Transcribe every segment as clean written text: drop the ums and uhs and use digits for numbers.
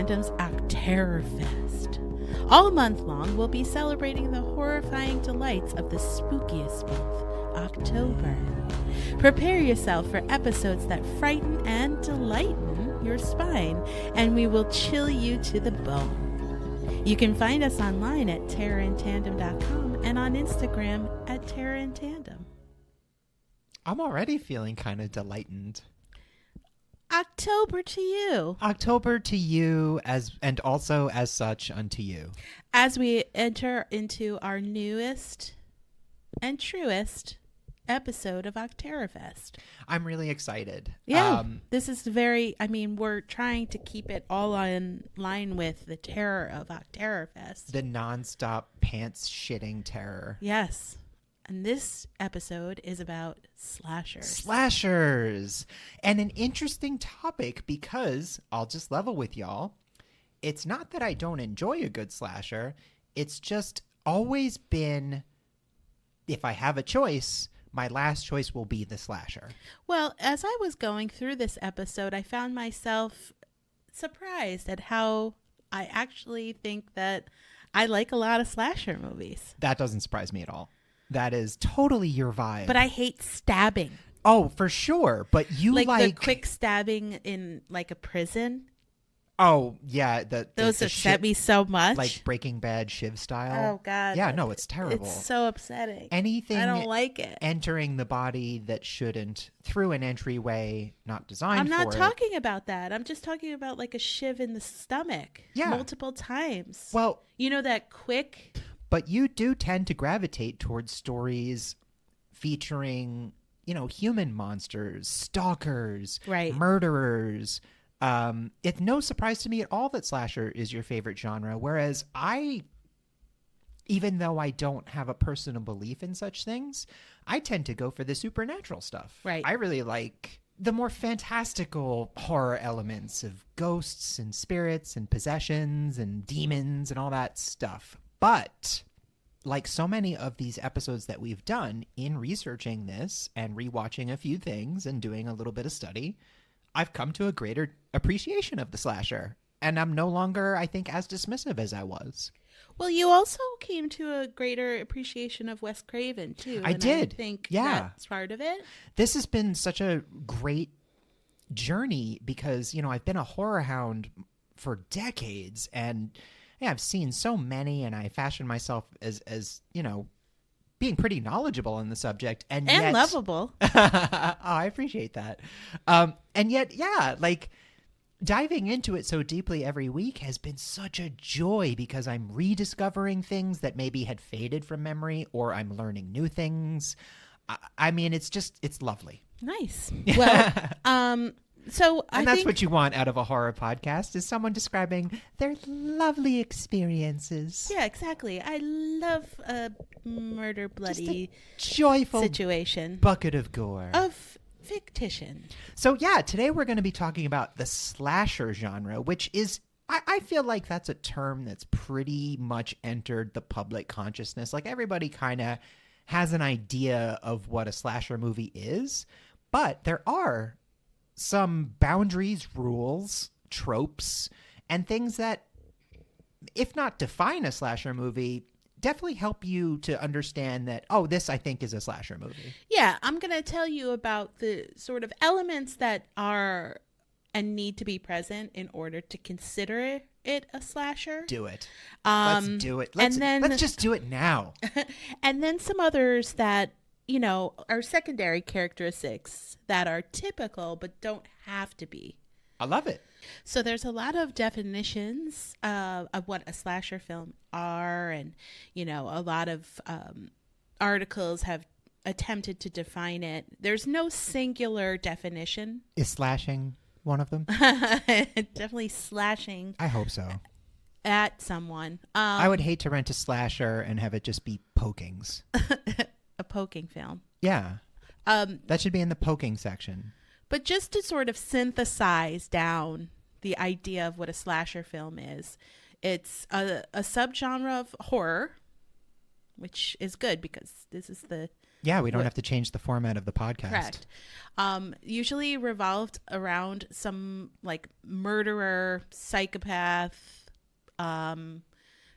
Tandem's Octerrorfest. All month long, we'll be celebrating the horrifying delights of the spookiest month, October. Prepare yourself for episodes that frighten and delighten your spine, and we will chill you to the bone. You can find us online at terrorintandem.com and on Instagram at terrorintandem. I'm already feeling kind of delightened. October to you. October to you, and also as such unto you. As we enter into our newest and truest episode of Octerrorfest. I'm really excited. Yeah, this is we're trying to keep it all in line with the terror of Octerrorfest. The nonstop pants shitting terror. Yes. And this episode is about slashers. Slashers. And an interesting topic because, I'll just level with y'all, it's not that I don't enjoy a good slasher. It's just always been, if I have a choice, my last choice will be the slasher. Well, as I was going through this episode, I found myself surprised at how I actually think that I like a lot of slasher movies. That doesn't surprise me at all. That is totally your vibe. But I hate stabbing. Oh, for sure. But you like the quick stabbing in like a prison. Oh, yeah. Those upset me so much. Like Breaking Bad Shiv style. Oh, God. Yeah, no, it's terrible. It's so upsetting. Anything I don't like it. Entering the body that shouldn't through an entryway not designed for it. I'm not talking about that. I'm just talking about like a shiv in the stomach. Yeah. Multiple times. Well, you know that quick... But you do tend to gravitate towards stories featuring, human monsters, stalkers, right, murderers. It's no surprise to me at all that slasher is your favorite genre, whereas even though I don't have a personal belief in such things, I tend to go for the supernatural stuff. Right. I really like the more fantastical horror elements of ghosts and spirits and possessions and demons and all that stuff. But like so many of these episodes that we've done in researching this and rewatching a few things and doing a little bit of study, I've come to a greater appreciation of the slasher. And I'm no longer, I think, as dismissive as I was. Well, you also came to a greater appreciation of Wes Craven, too. I did. I think yeah. That's part of it. This has been such a great journey because, I've been a horror hound for decades and... Yeah, I've seen so many, and I fashion myself as being pretty knowledgeable on the subject, and yet, lovable. Oh, I appreciate that. And yet, yeah, like diving into it so deeply every week has been such a joy because I'm rediscovering things that maybe had faded from memory, or I'm learning new things. I mean, it's lovely. Nice. Well, And that's what you want out of a horror podcast, is someone describing their lovely experiences. Yeah, exactly. I love a murder, bloody, just a joyful situation. Bucket of gore. Of fictition. So yeah, today we're going to be talking about the slasher genre, which is, I feel like that's a term that's pretty much entered the public consciousness. Like everybody kind of has an idea of what a slasher movie is, but there are some boundaries, rules, tropes, and things that, if not define a slasher movie, definitely help you to understand that, oh, this I think is a slasher movie. Yeah, I'm going to tell you about the sort of elements that are and need to be present in order to consider it a slasher. Do it. Let's do it. Let's just do it now. And then some others that are secondary characteristics that are typical but don't have to be. I love it. So there's a lot of definitions of what a slasher film are, and a lot of articles have attempted to define it. There's no singular definition. Is slashing one of them? Definitely slashing. I hope so. At someone. I would hate to rent a slasher and have it just be pokings. A poking film. Yeah. That should be in the poking section. But just to sort of synthesize down the idea of what a slasher film is, it's a subgenre of horror, which is good because this is the Yeah, we don't have to change the format of the podcast. Correct. Usually revolved around some like murderer, psychopath,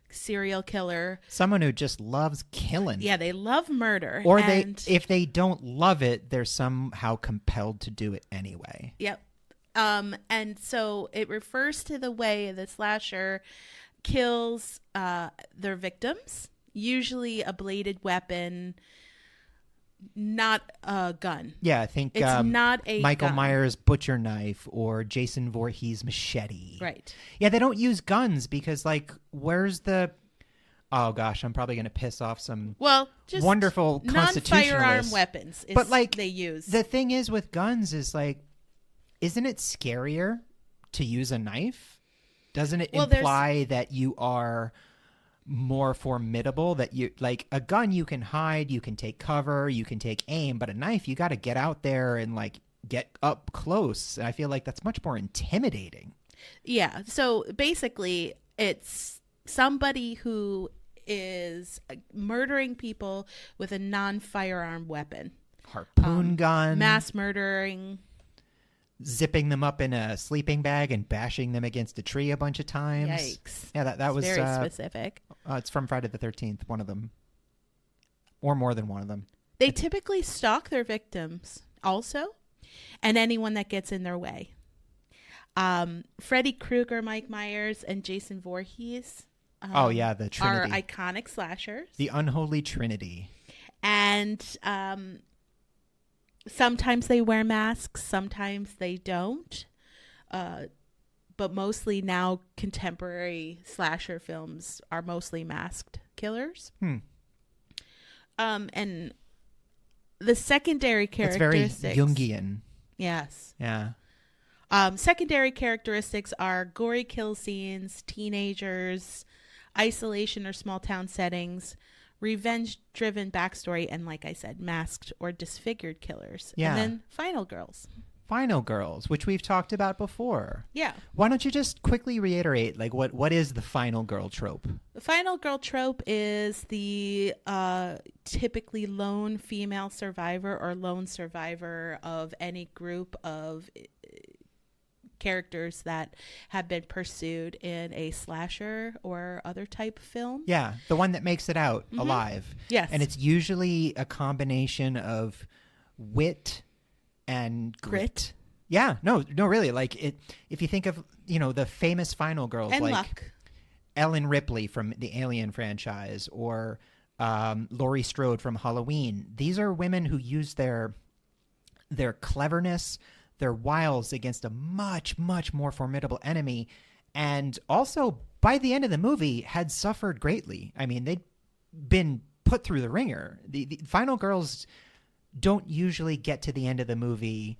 serial killer. Someone who just loves killing. Yeah, they love murder. Or if they don't love it, they're somehow compelled to do it anyway. Yep. And so it refers to the way the slasher kills their victims, usually a bladed weapon, not a gun. Yeah, I think it's not a Michael gun. Myers' butcher knife or Jason Voorhees' machete. Right. Yeah, they don't use guns because, like, where's the... Oh, gosh, I'm probably going to piss off some just wonderful constitutionalists. Non-firearm weapons is but, like, they use. The thing is with guns is, like, isn't it scarier to use a knife? Doesn't it imply that you are more formidable, that you like a gun you can hide, you can take cover, you can take aim, but a knife you got to get out there and like get up close. And I feel like that's much more intimidating. Yeah. So basically it's somebody who is murdering people with a non-firearm weapon. Harpoon gun. Mass murdering. Zipping them up in a sleeping bag and bashing them against a tree a bunch of times. Yikes. Yeah, that was very specific. It's from Friday the 13th, one of them. Or more than one of them. They typically stalk their victims also, and anyone that gets in their way. Freddy Krueger, Mike Myers, and Jason Voorhees the Trinity. Are iconic slashers. The unholy trinity. And sometimes they wear masks, sometimes they don't. But mostly now contemporary slasher films are mostly masked killers. And the secondary characteristics. It's very Jungian. Yes. Yeah. Secondary characteristics are gory kill scenes, teenagers, isolation or small town settings, revenge-driven backstory, and like I said, masked or disfigured killers. Yeah. And then final girls. Final girls, which we've talked about before. Yeah. Why don't you just quickly reiterate, like, what is the final girl trope? The final girl trope is the typically lone female survivor or lone survivor of any group of characters that have been pursued in a slasher or other type film. Yeah, the one that makes it out alive. Yes. And it's usually a combination of wit and grit. Yeah, no, really. Like, if you think of, the famous final girls, and like luck. Ellen Ripley from the Alien franchise or Laurie Strode from Halloween, these are women who use their cleverness, their wiles against a much, much more formidable enemy, and also by the end of the movie had suffered greatly. I mean, they'd been put through the ringer. The final girls don't usually get to the end of the movie,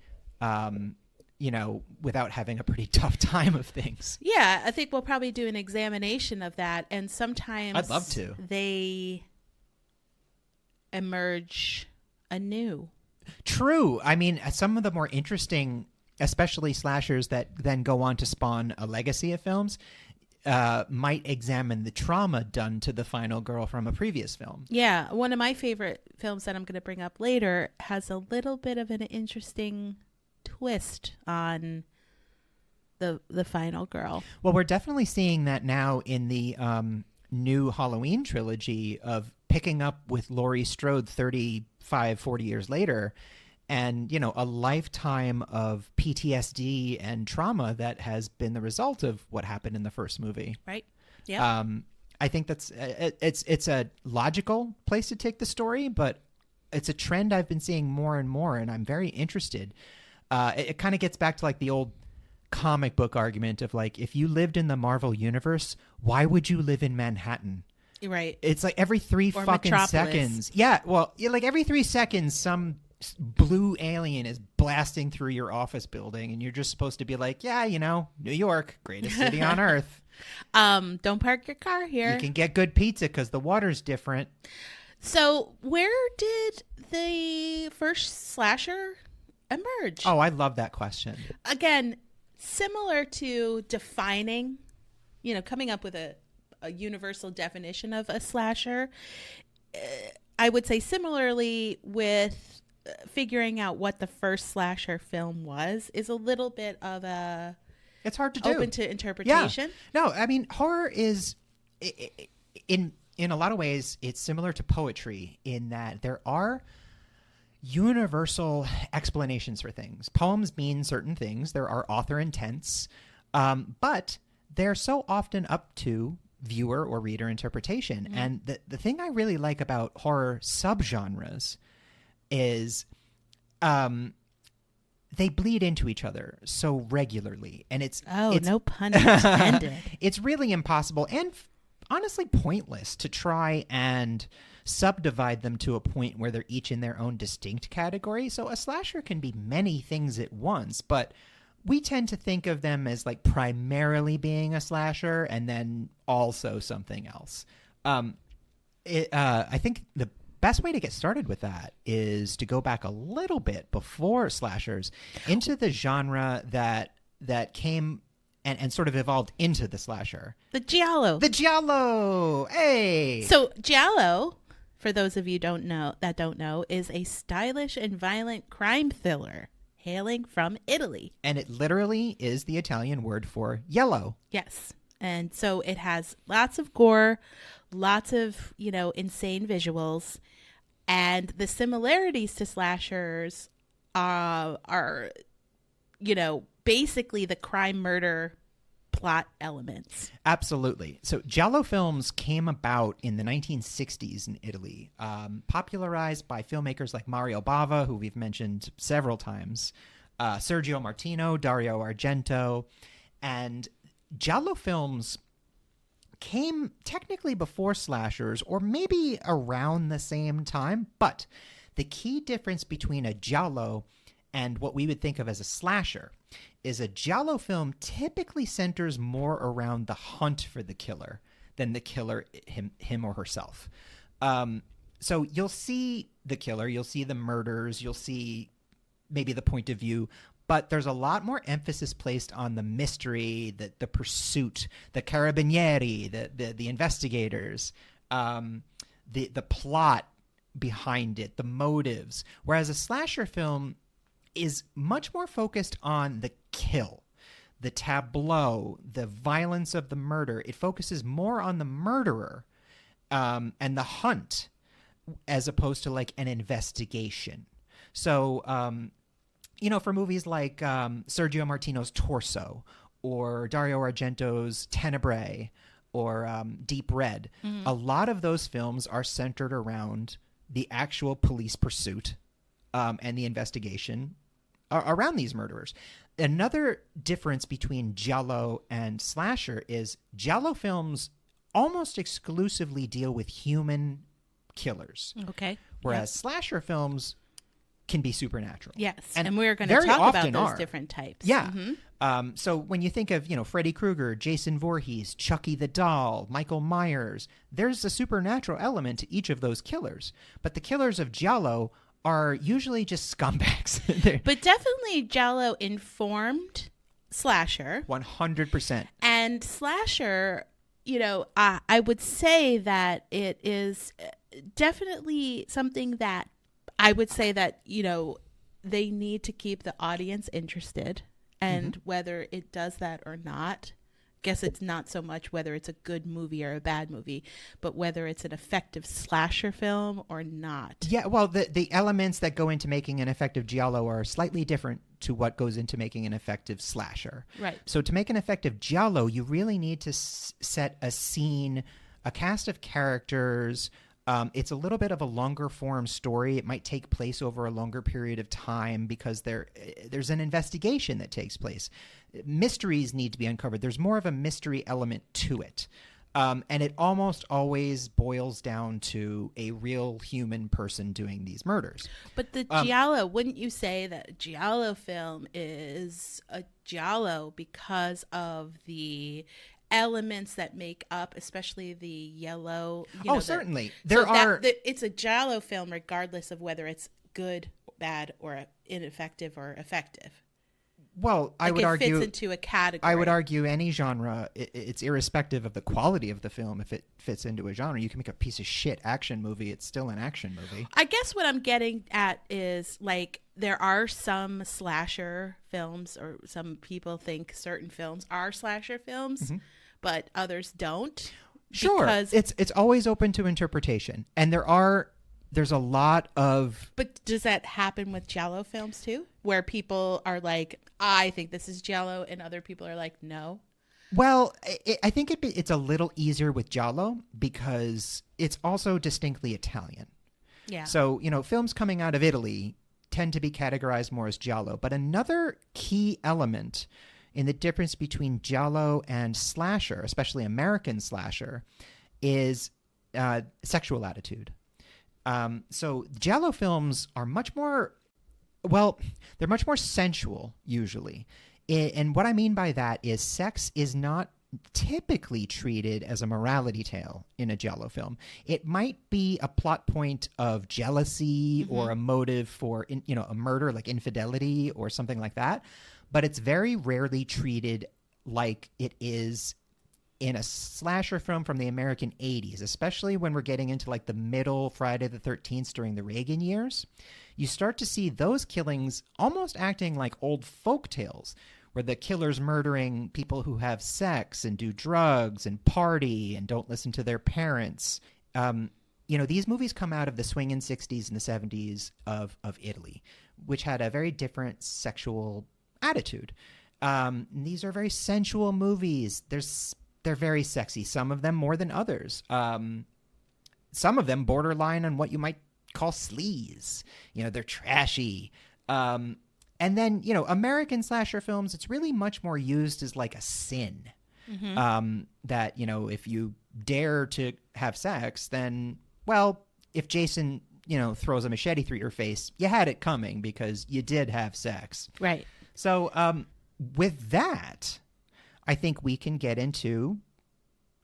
without having a pretty tough time of things. Yeah, I think we'll probably do an examination of that, and sometimes I'd love to. They emerge anew. True. I mean, some of the more interesting, especially slashers that then go on to spawn a legacy of films, might examine the trauma done to the final girl from a previous film. Yeah, one of my favorite films that I'm going to bring up later has a little bit of an interesting twist on the final girl. Well, we're definitely seeing that now in the new Halloween trilogy of picking up with Laurie Strode 35, 40 years later, and, a lifetime of PTSD and trauma that has been the result of what happened in the first movie. Right. Yeah. I think that's it's a logical place to take the story, but it's a trend I've been seeing more and more, and I'm very interested. It kind of gets back to like the old comic book argument of like, if you lived in the Marvel universe, why would you live in Manhattan? Right. It's like every 3 or fucking Metropolis. seconds. Yeah, well, like every 3 seconds, some blue alien is blasting through your office building, and you're just supposed to be like, yeah, New York, greatest city on earth. Don't park your car here. You can get good pizza because the water's different. So where did the first slasher emerge? Oh, I love that question. Again, similar to defining, coming up with a universal definition of a slasher. I would say similarly with figuring out what the first slasher film was is a little bit of a it's hard to do. Open to interpretation. Yeah. No, I mean, horror is in a lot of ways it's similar to poetry in that there are universal explanations for things. Poems mean certain things. There are author intents, but they're so often up to viewer or reader interpretation. Mm-hmm. And the thing I really like about horror subgenres is they bleed into each other so regularly. And it's no pun intended. It's really impossible and honestly pointless to try and subdivide them to a point where they're each in their own distinct category. So a slasher can be many things at once, but we tend to think of them as like primarily being a slasher and then also something else. I think the best way to get started with that is to go back a little bit before slashers into the genre that came and sort of evolved into the slasher. The giallo. The giallo. Hey. So giallo, for those of you don't know, is a stylish and violent crime thriller hailing from Italy. And it literally is the Italian word for yellow. Yes. And so it has lots of gore, lots of, insane visuals. And the similarities to slashers are basically the crime murder plot elements. Absolutely. So giallo films came about in the 1960s in Italy, popularized by filmmakers like Mario Bava, who we've mentioned several times, Sergio Martino, Dario Argento, and giallo films came technically before slashers or maybe around the same time, but the key difference between a giallo and what we would think of as a slasher is a giallo film typically centers more around the hunt for the killer than the killer him or herself. So you'll see the killer, you'll see the murders, you'll see maybe the point of view, but there's a lot more emphasis placed on the mystery, the pursuit, the carabinieri, the investigators, the plot behind it, the motives. Whereas a slasher film is much more focused on the kill, the tableau, the violence of the murder. It focuses more on the murderer and the hunt as opposed to like an investigation. So, for movies like Sergio Martino's Torso or Dario Argento's Tenebrae or Deep Red, a lot of those films are centered around the actual police pursuit and the investigation around these murderers. Another difference between giallo and slasher is giallo films almost exclusively deal with human killers. Okay. Whereas slasher films can be supernatural. Yes, and we're going to talk about those are. different types. Yeah. Mm-hmm. So when you think of, Freddy Krueger, Jason Voorhees, Chucky the Doll, Michael Myers, there's a supernatural element to each of those killers. But the killers of giallo are usually just scumbags. But definitely giallo informed slasher. 100%. And slasher, I would say that it is definitely something that I would say that, they need to keep the audience interested. And whether it does that or not, guess it's not so much whether it's a good movie or a bad movie, but whether it's an effective slasher film or not. Yeah, well, the elements that go into making an effective giallo are slightly different to what goes into making an effective slasher. Right. So to make an effective giallo, you really need to set a scene, a cast of characters. It's a little bit of a longer form story. It might take place over a longer period of time because there's an investigation that takes place. Mysteries need to be uncovered. There's more of a mystery element to it. And it almost always boils down to a real human person doing these murders. But the giallo, wouldn't you say that a giallo film is a giallo because of the elements that make up, especially the yellow? Certainly. It's a giallo film regardless of whether it's good, bad, or ineffective or effective. Well, I Like would it argue fits into a category. I would argue any genre, it's irrespective of the quality of the film. If it fits into a genre, you can make a piece of shit action movie. It's still an action movie. I guess what I'm getting at is like there are some slasher films, or some people think certain films are slasher films, but others don't. Sure, Because, it's always open to interpretation, and there's a lot of. but does that happen with Giallo films too, where people are like, I think this is Giallo, and other people are like, no? Well, I think it's a little easier with Giallo because it's also distinctly Italian. Yeah. So, films coming out of Italy tend to be categorized more as Giallo. But another key element in the difference between Giallo and slasher, especially American slasher, is sexual attitude. So Giallo films are much more, they're much more sensual usually. And what I mean by that is sex is not typically treated as a morality tale in a Giallo film. It might be a plot point of jealousy or a motive for, a murder like infidelity or something like that. But it's very rarely treated like it is in a slasher film from the American 80s, especially when we're getting into like the middle Friday the 13th during the Reagan years. You start to see those killings almost acting like old folk tales, where the killer's murdering people who have sex and do drugs and party and don't listen to their parents. These movies come out of the swinging 60s and the 70s of Italy, which had a very different sexual attitude. These are very sensual movies. They're very sexy, some of them more than others. Some of them borderline on what you might call sleaze. They're trashy. And then, American slasher films, it's really much more used as like a sin. That, if you dare to have sex, then, if Jason, throws a machete through your face, you had it coming because you did have sex. Right. So with that, I think we can get into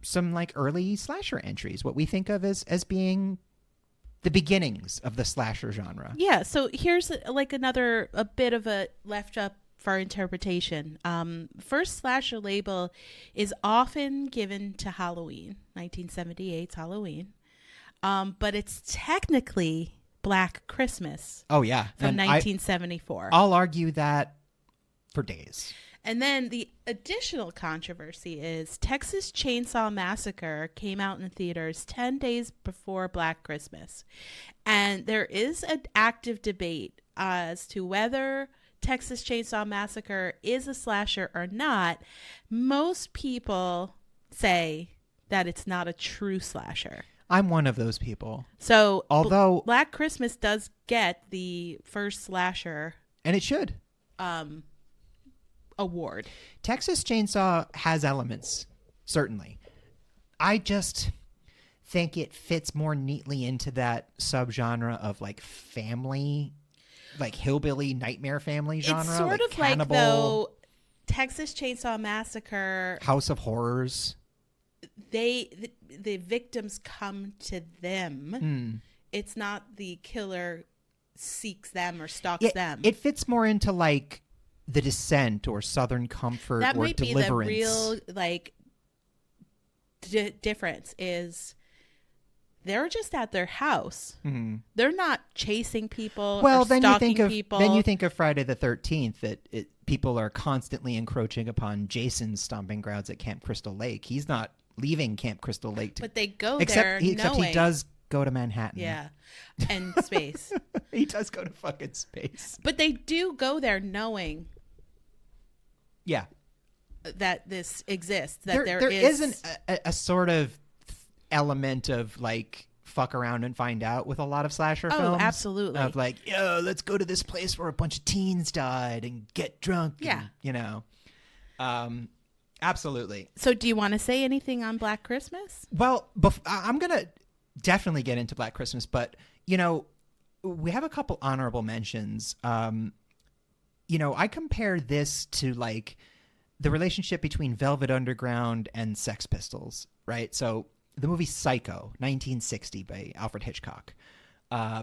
some like early slasher entries, what we think of as being the beginnings of the slasher genre. Yeah. So here's like a bit of a left up for interpretation. First slasher label is often given to Halloween, 1978's Halloween. But it's technically Black Christmas. Oh, yeah. From 1974. I'll argue that for days. And then the additional controversy is Texas Chainsaw Massacre came out in theaters 10 days before Black Christmas. And there is an active debate as to whether Texas Chainsaw Massacre is a slasher or not. Most people say that it's not a true slasher. I'm one of those people. So although Black Christmas does get the first slasher. And it should. Award. Texas Chainsaw has elements, certainly. I just think it fits more neatly into that subgenre of like family, like hillbilly nightmare family genre. It's sort of Cannibal, like though Texas Chainsaw Massacre, House of Horrors. The victims come to them. It's not the killer seeks them or stalks them. It fits more into like The Descent or Southern Comfort that or might Deliverance. be the real like difference is they're just at their house. They're not chasing people. Well, or then stalking people. Then you think of Friday the 13th that people are constantly encroaching upon Jason's stomping grounds at Camp Crystal Lake. He's not leaving Camp Crystal Lake, but they go except there. Except he does go to Manhattan. Yeah, and space. He does go to fucking space. But they do go there knowing. Yeah. That this exists. That there isn't a sort of element of like fuck around and find out with a lot of slasher films. Oh, absolutely. Of like, yo, let's go to this place where a bunch of teens died and get drunk. Yeah. And, absolutely. So do you want to say anything on Black Christmas? Well, I'm going to definitely get into Black Christmas, but, we have a couple honorable mentions. I compare this to like the relationship between Velvet Underground and Sex Pistols, right? So the movie Psycho, 1960 by Alfred Hitchcock,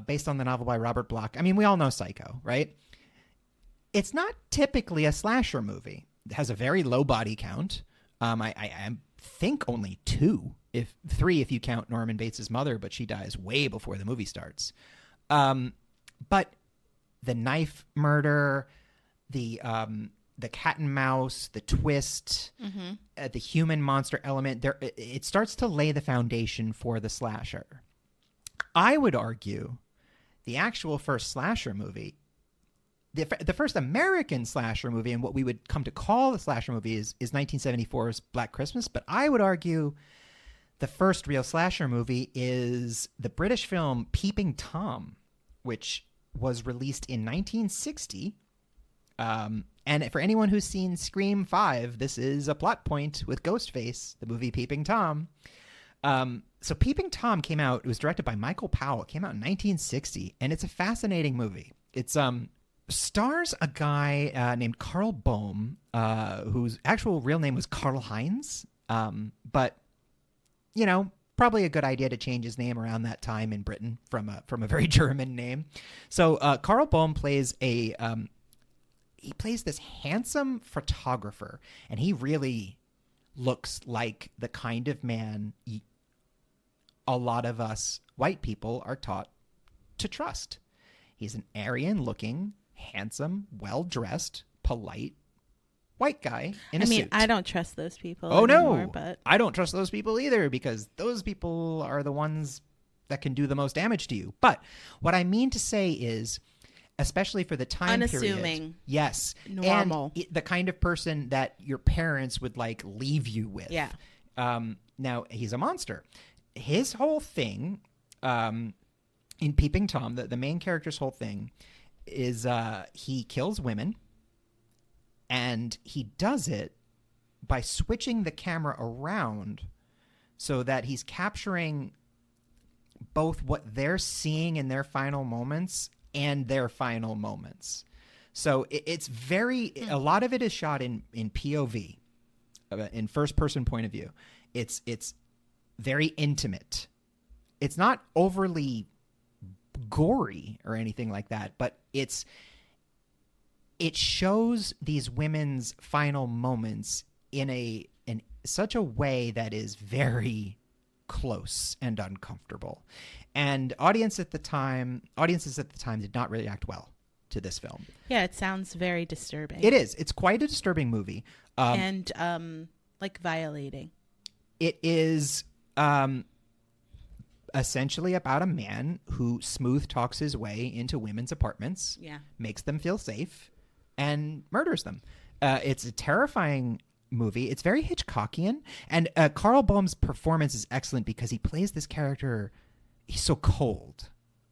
based on the novel by Robert Bloch. I mean, we all know Psycho, right? It's not typically a slasher movie. It has a very low body count. I think only 3 if you count Norman Bates' mother, but she dies way before the movie starts. But the knife murder, the cat and mouse, the twist, the human monster element, it starts to lay the foundation for the slasher. I would argue the actual first slasher movie, the first American slasher movie, and what we would come to call the slasher movie is 1974's Black Christmas. But I would argue the first real slasher movie is the British film Peeping Tom, which was released in 1960. And for anyone who's seen Scream 5, this is a plot point with Ghostface, the movie Peeping Tom. So Peeping Tom came out, it was directed by Michael Powell. It came out in 1960, and it's a fascinating movie. It's stars a guy named Carl Bohm, whose actual real name was Karl Heinz. But, you know, probably a good idea to change his name around that time in Britain from a very German name. So Carl Bohm plays he plays this handsome photographer, and he really looks like the kind of man a lot of us white people are taught to trust. He's an Aryan-looking, handsome, well-dressed, polite white guy in a suit. I don't trust those people anymore, no, but I don't trust those people either, because those people are the ones that can do the most damage to you. But what I mean to say is, especially for the time unassuming period, yes, normal, and the kind of person that your parents would like leave you with. Yeah. Now he's a monster. His whole thing, in Peeping Tom, the main character's whole thing is he kills women, and he does it by switching the camera around so that he's capturing both what they're seeing in their final moments and their final moments. So it's a lot of it is shot in POV, in first person point of view. It's very intimate. It's not overly gory or anything like that, but it shows these women's final moments in such a way that is very close and uncomfortable. And audiences at the time did not react well to this film. Yeah, it sounds very disturbing. It is. It's quite a disturbing movie. And like violating. It is essentially about a man who smooth talks his way into women's apartments, makes them feel safe, and murders them. It's a terrifying movie. It's very Hitchcockian, and Carl Bohm's performance is excellent because he plays this character. He's so cold.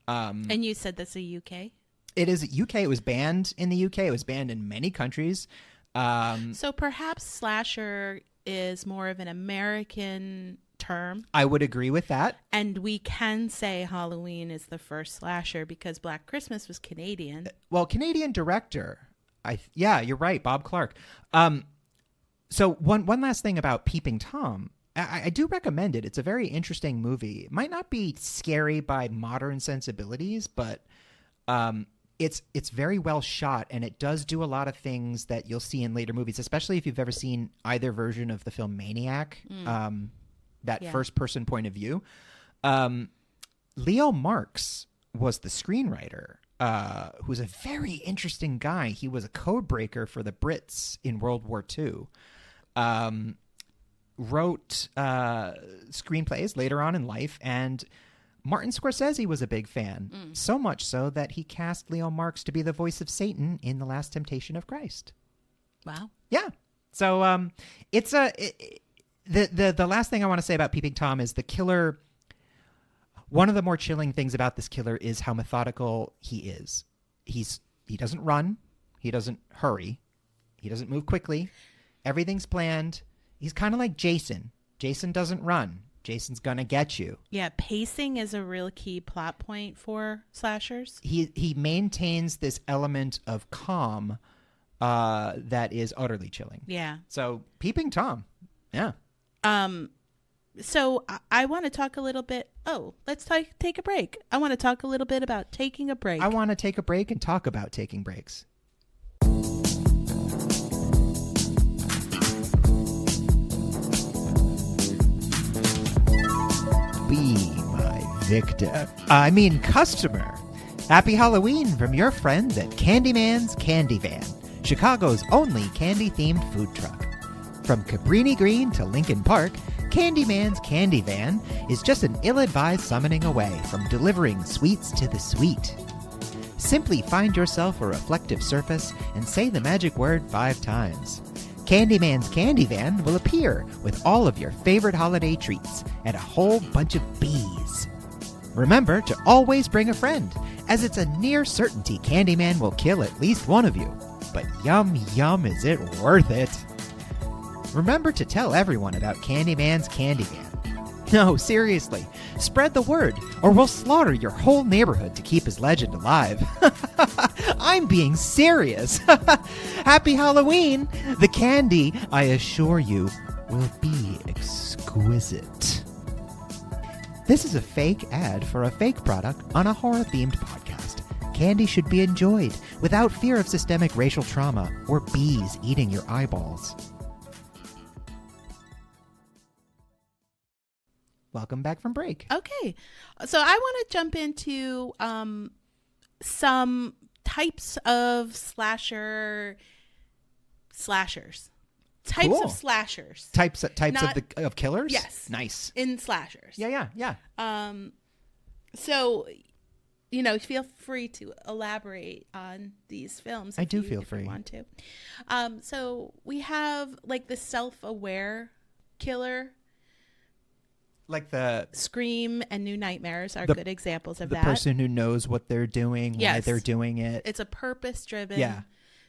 And you said that's a UK? It is UK. It was banned in the UK. It was banned in many countries. So perhaps slasher is more of an American term. I would agree with that. And we can say Halloween is the first slasher because Black Christmas was Canadian. Well, Canadian director. You're right, Bob Clark. So one last thing about Peeping Tom. I do recommend it. It's a very interesting movie. It might not be scary by modern sensibilities, but it's very well shot, and it does do a lot of things that you'll see in later movies, especially if you've ever seen either version of the film Maniac, first-person point of view. Leo Marx was the screenwriter, who's a very interesting guy. He was a code breaker for the Brits in World War II. Wrote screenplays later on in life, and Martin Scorsese was a big fan, so much so that he cast Leo Marx to be the voice of Satan in The Last Temptation of Christ. Wow. Yeah. So it's the last thing I want to say about Peeping Tom is the killer. One of the more chilling things about this killer is how methodical he is. He doesn't run. He doesn't hurry. He doesn't move quickly. Everything's planned. He's kind of like Jason. Jason doesn't run. Jason's gonna get you. Yeah, pacing is a real key plot point for slashers. He maintains this element of calm that is utterly chilling. Yeah. So Peeping Tom. Yeah. So I want to talk a little bit. Oh, let's take a break. I want to talk a little bit about taking a break. I want to take a break and talk about taking breaks. be my victim. I mean customer. Happy Halloween from your friends at Candyman's Candy Van, Chicago's only candy-themed food truck. From Cabrini Green to Lincoln Park, Candyman's Candy Van is just an ill-advised summoning away from delivering sweets to the sweet. Simply find yourself a reflective surface and say the magic word 5 times. Candyman's Candy Van will appear with all of your favorite holiday treats and a whole bunch of bees. Remember to always bring a friend, as it's a near certainty Candyman will kill at least one of you. But yum yum, is it worth it? Remember to tell everyone about Candyman's Candy Van. No, seriously, spread the word, or we'll slaughter your whole neighborhood to keep his legend alive. I'm being serious. Happy Halloween! The candy, I assure you, will be exquisite. This is a fake ad for a fake product on a horror-themed podcast. Candy should be enjoyed without fear of systemic racial trauma or bees eating your eyeballs. Welcome back from break. Okay. So I want to jump into some types of slashers. Types Cool. of slashers. Types Not- of killers? Yes. Nice. In slashers. Yeah. So, feel free to elaborate on these films. I if do you- feel if free. you want to. So we have like the self-aware killer. Like the Scream and New Nightmares are The- good examples of the that. person who knows what they're doing, why Yes. they're doing it. It's a purpose-driven. Yeah.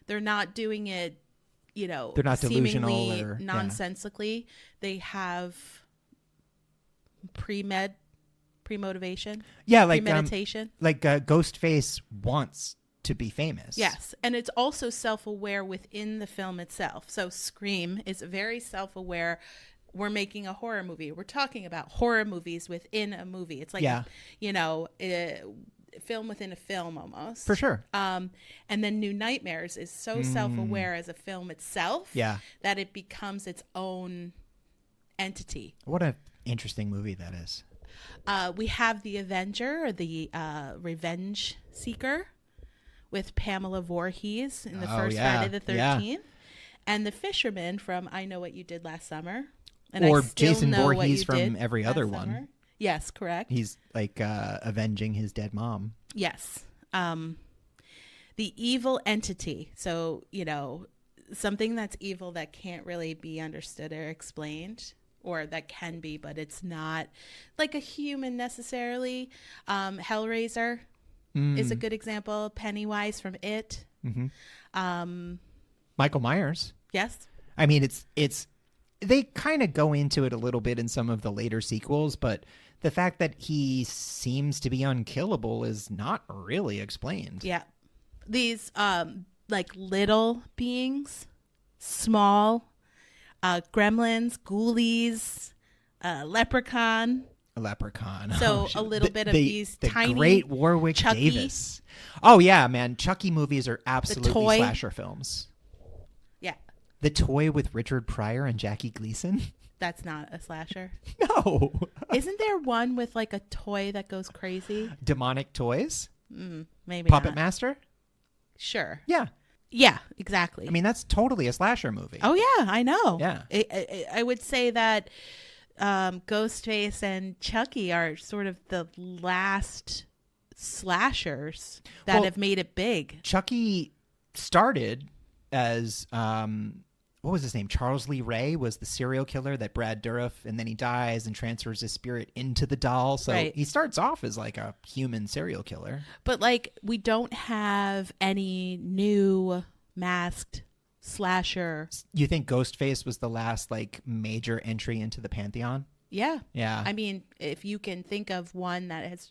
They're not doing it, They're not delusional seemingly or- yeah. nonsensically. They have premotivation. Yeah, like Premeditation. Ghostface wants to be famous. Yes, and it's also self-aware within the film itself. So Scream is very self-aware. We're making a horror movie. We're talking about horror movies within a movie. It's like, Yeah. a film within a film almost. For sure. And then New Nightmares is so self-aware as a film itself Yeah. that it becomes its own entity. What an interesting movie that is. We have The Avenger, or the Revenge Seeker, with Pamela Voorhees in the first Friday the 13th. And The Fisherman from I Know What You Did Last Summer. And Or I Still Jason Know What Voorhees You from Did every other Last one. Summer. Yes, correct. He's like avenging his dead mom. Yes. The evil entity. So, something that's evil that can't really be understood or explained, or that can be, but it's not like a human necessarily. Hellraiser is a good example. Pennywise from It. Mm-hmm. Michael Myers. Yes. I mean, it's they kind of go into it a little bit in some of the later sequels, but the fact that he seems to be unkillable is not really explained. Yeah. These like little beings, small, gremlins, ghoulies, leprechaun. A leprechaun. So shit. a little bit of these the tiny great Warwick Chucky. Davis. Oh yeah, man. Chucky movies are absolutely toy. slasher films. Yeah. The Toy with Richard Pryor and Jackie Gleason? That's not a slasher. No. Isn't there one with like a toy that goes crazy? Demonic Toys? Maybe Puppet not. Master? Sure. Yeah. Yeah, exactly. I mean, that's totally a slasher movie. Oh yeah, I know. Yeah. I would say that Ghostface and Chucky are sort of the last slashers that Well, have made it big. Chucky started as what was his name? Charles Lee Ray was the serial killer that Brad Dourif, and then he dies and transfers his spirit into the doll. So Right. he starts off as like a human serial killer. But like we don't have any new masked slasher. You think Ghostface was the last like major entry into the pantheon? Yeah. Yeah. I mean, if you can think of one that has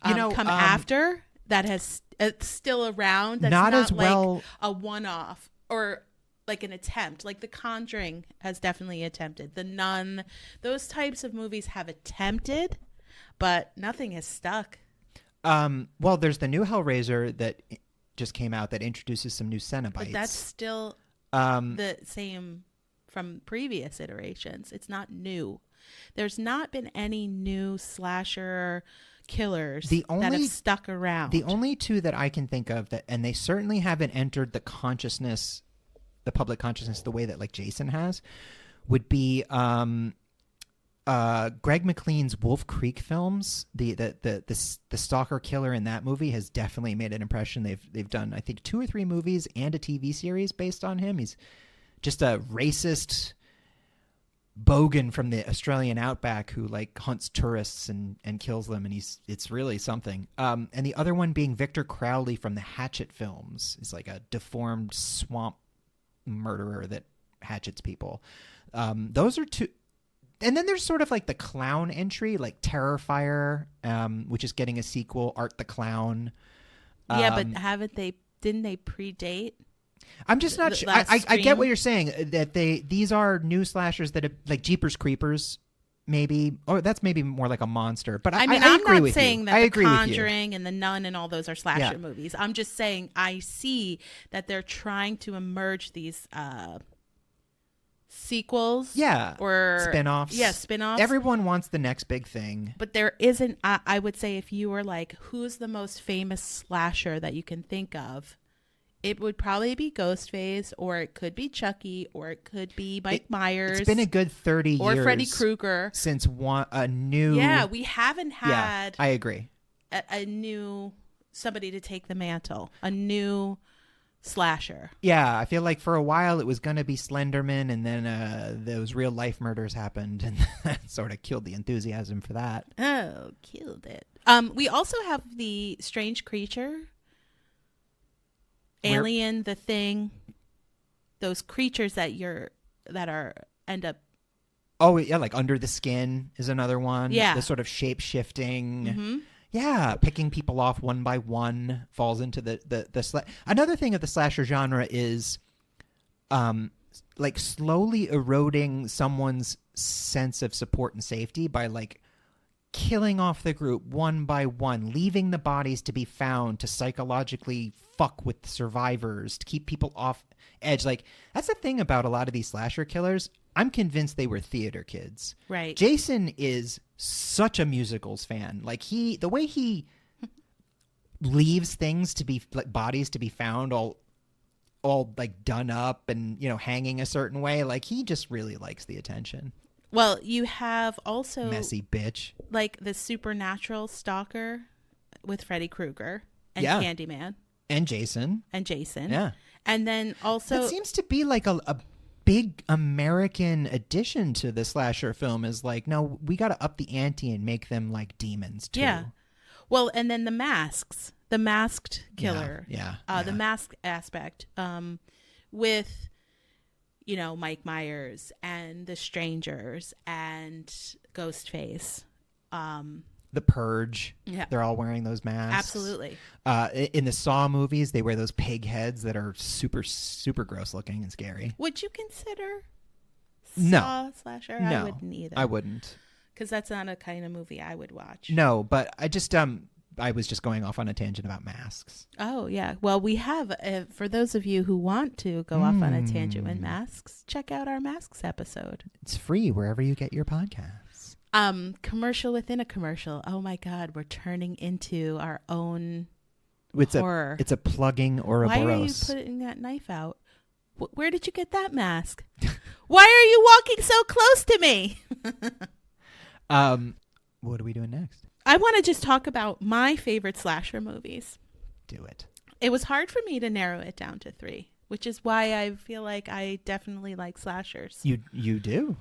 come You know, after that has it's still around, that's Not not, as like well- a one-off or like an attempt. Like The Conjuring has definitely attempted. The Nun, those types of movies have attempted, but nothing has stuck. Well, there's the new Hellraiser that just came out that introduces some new Cenobites. But that's still Um, the same from previous iterations. It's not new. There's not been any new slasher killers The that have only- stuck around. The only two that I can think of that, and they certainly haven't entered the consciousness, the public consciousness, the way that like Jason has, would be Greg McLean's Wolf Creek films. The stalker killer in that movie has definitely made an impression. They've done, I think, 2 or 3 movies and a TV series based on him. He's just a racist bogan from the Australian outback who like hunts tourists and kills them, and it's really something. And the other one being Victor Crowley from the Hatchet films. He's like a deformed swamp murderer that hatchets people. Those are 2. And then there's sort of like the clown entry, like Terrifier, which is getting a sequel, Art the Clown. Yeah, but didn't they predate? I'm just not sure. I get what you're saying, that these are new slashers that have, like Jeepers Creepers, maybe, or that's maybe more like a monster. But I'm not agree with saying you. that I The agree with you. Conjuring and The Nun and all those are slasher movies. I'm just saying I see that they're trying to emerge these sequels, or spin-offs. Spin-offs. Everyone wants the next big thing, but there isn't. I would say if you were like, who's the most famous slasher that you can think of, it would probably be Ghostface, or it could be Chucky, or it could be Mike Myers. It's been a good 30 years, or Freddy Krueger, since a new. Yeah, we haven't had. I agree. A new somebody to take the mantle, a new slasher. Yeah, I feel like for a while it was going to be Slenderman, and then those real life murders happened, and that sort of killed the enthusiasm for that. Oh, killed it. We also have the Strange Creature, Alien, The Thing, those creatures that end up. Oh yeah, like Under the Skin is another one. Yeah, the sort of shape shifting. Mm-hmm. Yeah, picking people off one by one falls into the another thing of the slasher genre is like slowly eroding someone's sense of support and safety by like killing off the group one by one, leaving the bodies to be found to psychologically fuck with the survivors, to keep people off edge. Like, that's the thing about a lot of these slasher killers. I'm convinced they were theater kids. Right. Jason is such a musicals fan. Like, the way he leaves things to be like bodies to be found all like done up and, you know, hanging a certain way. Like, he just really likes the attention. Well, you have also messy bitch, like the supernatural stalker with Freddy Krueger and Candyman and Jason. Yeah. And then also that seems to be like a big American addition to the slasher film, is like, no, we got to up the ante and make them like demons too. Yeah. Well, and then the masks, the masked killer. Yeah. The mask aspect with, you know, Mike Myers and The Strangers and Ghostface. The Purge. Yeah. They're all wearing those masks. Absolutely. In the Saw movies, they wear those pig heads that are super, super gross looking and scary. Would you consider No. Saw slasher? No, I wouldn't either. I wouldn't. Because that's not a kind of movie I would watch. No, but I just I was just going off on a tangent about masks. Oh, yeah. Well, we have, for those of you who want to go off on a tangent with masks, check out our masks episode. It's free wherever you get your podcasts. Commercial within a commercial. Oh my God, we're turning into our own horror. It's a plugging Ouroboros. Why are you putting that knife out? Where did you get that mask? Why are you walking so close to me? What are we doing next? I want to just talk about my favorite slasher movies. Do it. It was hard for me to narrow it down to 3, which is why I feel like I definitely like slashers. You do?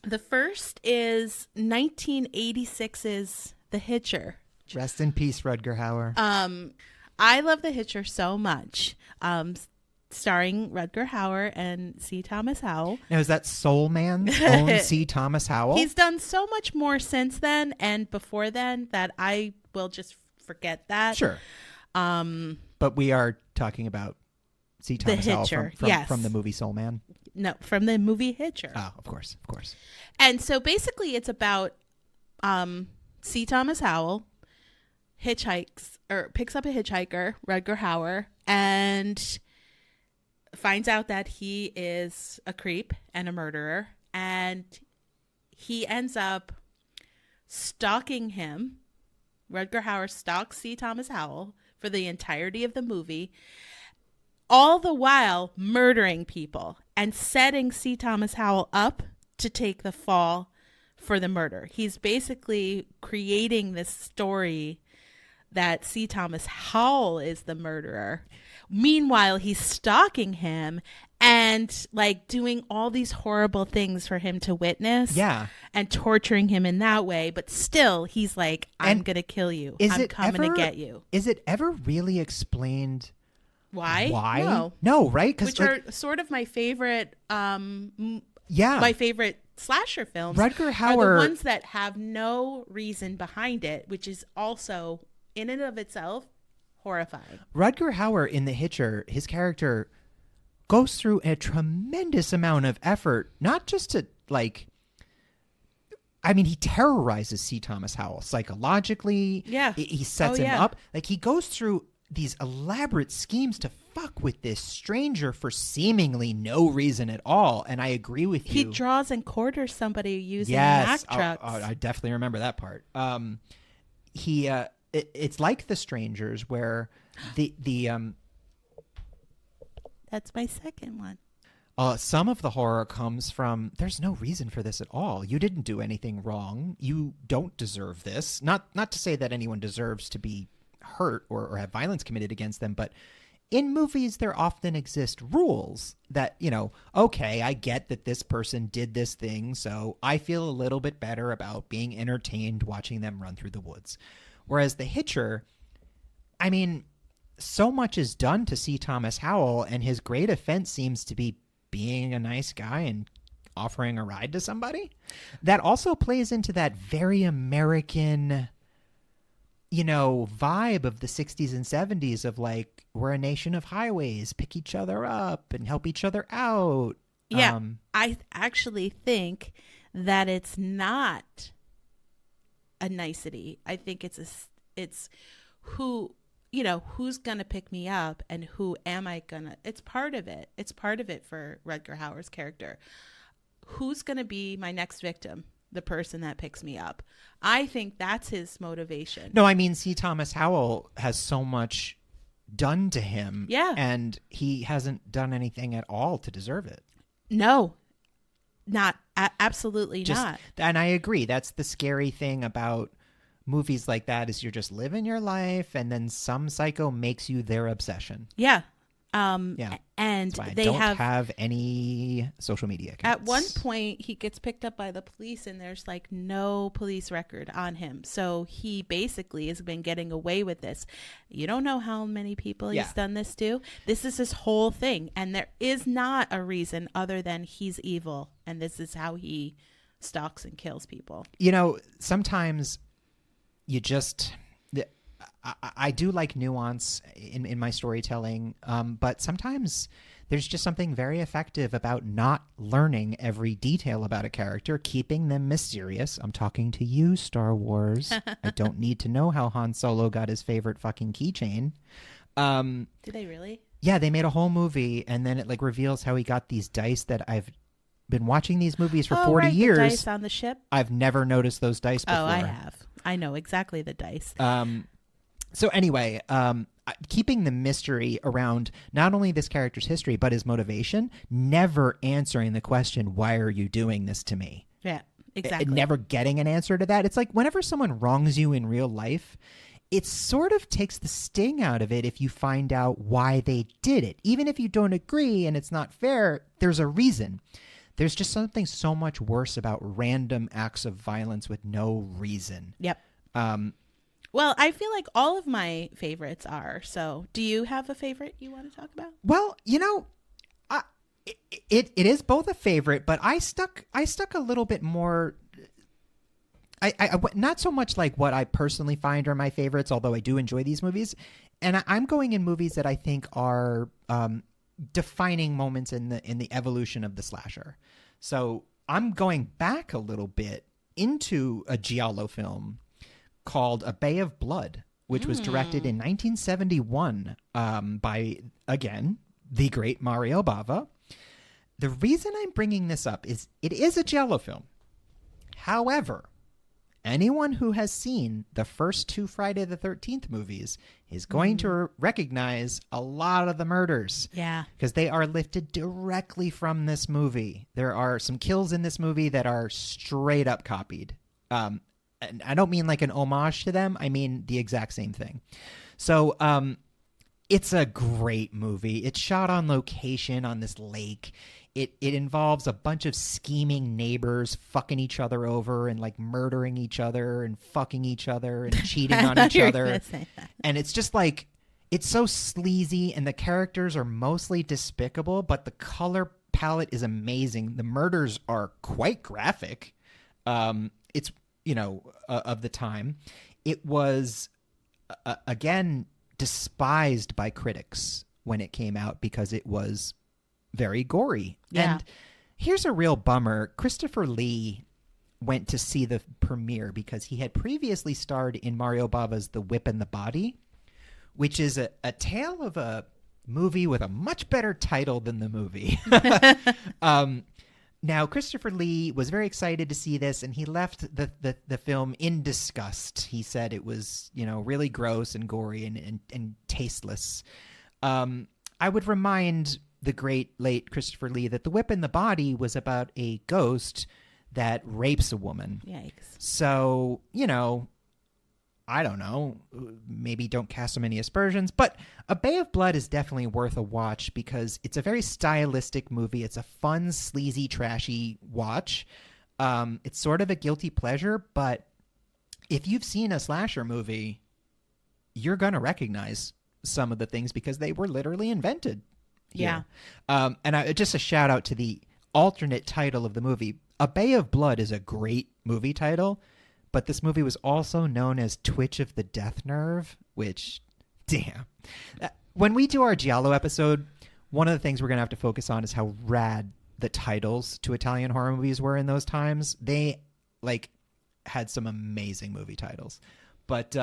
The first is 1986's The Hitcher. Rest in peace, Rutger Hauer. I love The Hitcher so much. Starring Rutger Hauer and C. Thomas Howell. Now, is that Soul Man's own C. Thomas Howell? He's done so much more since then and before then that I will just forget that. Sure. But we are talking about C. Thomas Howell from the movie Soul Man. No, from the movie Hitcher. Oh, of course. And so basically it's about C. Thomas Howell picks up a hitchhiker, Rutger Hauer, and finds out that he is a creep and a murderer, and he ends up stalking him. Rutger Hauer stalks C. Thomas Howell for the entirety of the movie, all the while murdering people and setting C. Thomas Howell up to take the fall for the murder. He's basically creating this story that C. Thomas Howell is the murderer. Meanwhile, he's stalking him and like doing all these horrible things for him to witness. Yeah. And torturing him in that way. But still, he's like, I'm going to kill you. I'm coming to get you. Is it ever really explained why? No, right? Which are sort of my favorite, my favorite slasher films. Rutger Hauer. Are the ones that have no reason behind it, which is also, in and of itself, horrifying. Rutger Hauer in The Hitcher, his character goes through a tremendous amount of effort, not just to like, I mean, he terrorizes C. Thomas Howell psychologically. Yeah. He sets him up. Like, he goes through these elaborate schemes to fuck with this stranger for seemingly no reason at all. And I agree with you. He draws and quarters somebody using Mack trucks. I definitely remember that part. It's like The Strangers, where the That's my second one. Some of the horror comes from, there's no reason for this at all. You didn't do anything wrong. You don't deserve this. Not to say that anyone deserves to be hurt or have violence committed against them, but in movies, there often exist rules that, okay, I get that this person did this thing, so I feel a little bit better about being entertained watching them run through the woods. Whereas The Hitcher, I mean, so much is done to C. Thomas Howell, and his great offense seems to be being a nice guy and offering a ride to somebody. That also plays into that very American, vibe of the 60s and 70s of like, we're a nation of highways, pick each other up and help each other out. Yeah, I actually think that it's not a nicety. I think it's who, who's going to pick me up and who am I going to, it's part of it. It's part of it for Rutger Hauer's character. Who's going to be my next victim? The person that picks me up. I think that's his motivation. No, I mean, C. Thomas Howell has so much done to him. Yeah. And he hasn't done anything at all to deserve it. No, absolutely not. And I agree. That's the scary thing about movies like that, is you're just living your life and then some psycho makes you their obsession. Yeah. And they don't have any social media accounts. At one point, he gets picked up by the police and there's like no police record on him. So he basically has been getting away with this. You don't know how many people he's done this to. This is his whole thing. And there is not a reason other than he's evil. And this is how he stalks and kills people. Sometimes you just... I do like nuance in my storytelling, but sometimes there's just something very effective about not learning every detail about a character, keeping them mysterious. I'm talking to you, Star Wars. I don't need to know how Han Solo got his favorite fucking keychain. Did they really? Yeah, they made a whole movie, and then it like reveals how he got these dice that I've been watching these movies for 40 years. The dice on the ship? I've never noticed those dice before. Oh, I have. I know exactly the dice. So anyway, keeping the mystery around not only this character's history, but his motivation, never answering the question, why are you doing this to me? Yeah, exactly. Never getting an answer to that. It's like whenever someone wrongs you in real life, it sort of takes the sting out of it if you find out why they did it. Even if you don't agree and it's not fair, there's a reason. There's just something so much worse about random acts of violence with no reason. Yep. Well, I feel like all of my favorites are. So do you have a favorite you want to talk about? Well, it is both a favorite, but I stuck a little bit more. I not so much like what I personally find are my favorites, although I do enjoy these movies. And I'm going in movies that I think are defining moments in the evolution of the slasher. So I'm going back a little bit into a giallo film called A Bay of Blood, which was directed in 1971 by, again, the great Mario Bava. The reason I'm bringing this up is it is a giallo film. However, anyone who has seen the first 2 Friday the 13th movies is going to recognize a lot of the murders. Yeah. Because they are lifted directly from this movie. There are some kills in this movie that are straight up copied. And I don't mean like an homage to them. I mean the exact same thing. So it's a great movie. It's shot on location on this lake. It involves a bunch of scheming neighbors fucking each other over and like murdering each other and fucking each other and cheating on each other. And it's just like, it's so sleazy and the characters are mostly despicable, but the color palette is amazing. The murders are quite graphic. It's, of the time. It was, again, despised by critics when it came out because it was very gory. Yeah. And here's a real bummer. Christopher Lee went to see the premiere because he had previously starred in Mario Bava's The Whip and the Body, which is a tale of a movie with a much better title than the movie. Now, Christopher Lee was very excited to see this, and he left the film in disgust. He said it was, really gross and gory and tasteless. I would remind the great late Christopher Lee that The Whip and the Body was about a ghost that rapes a woman. Yikes. So, I don't know, maybe don't cast so many aspersions, but A Bay of Blood is definitely worth a watch because it's a very stylistic movie. It's a fun, sleazy, trashy watch. It's sort of a guilty pleasure, but if you've seen a slasher movie, you're going to recognize some of the things because they were literally invented. Yeah. And just a shout out to the alternate title of the movie. A Bay of Blood is a great movie title, but this movie was also known as Twitch of the Death Nerve, which, damn. When we do our Giallo episode, one of the things we're going to have to focus on is how rad the titles to Italian horror movies were in those times. They, had some amazing movie titles. But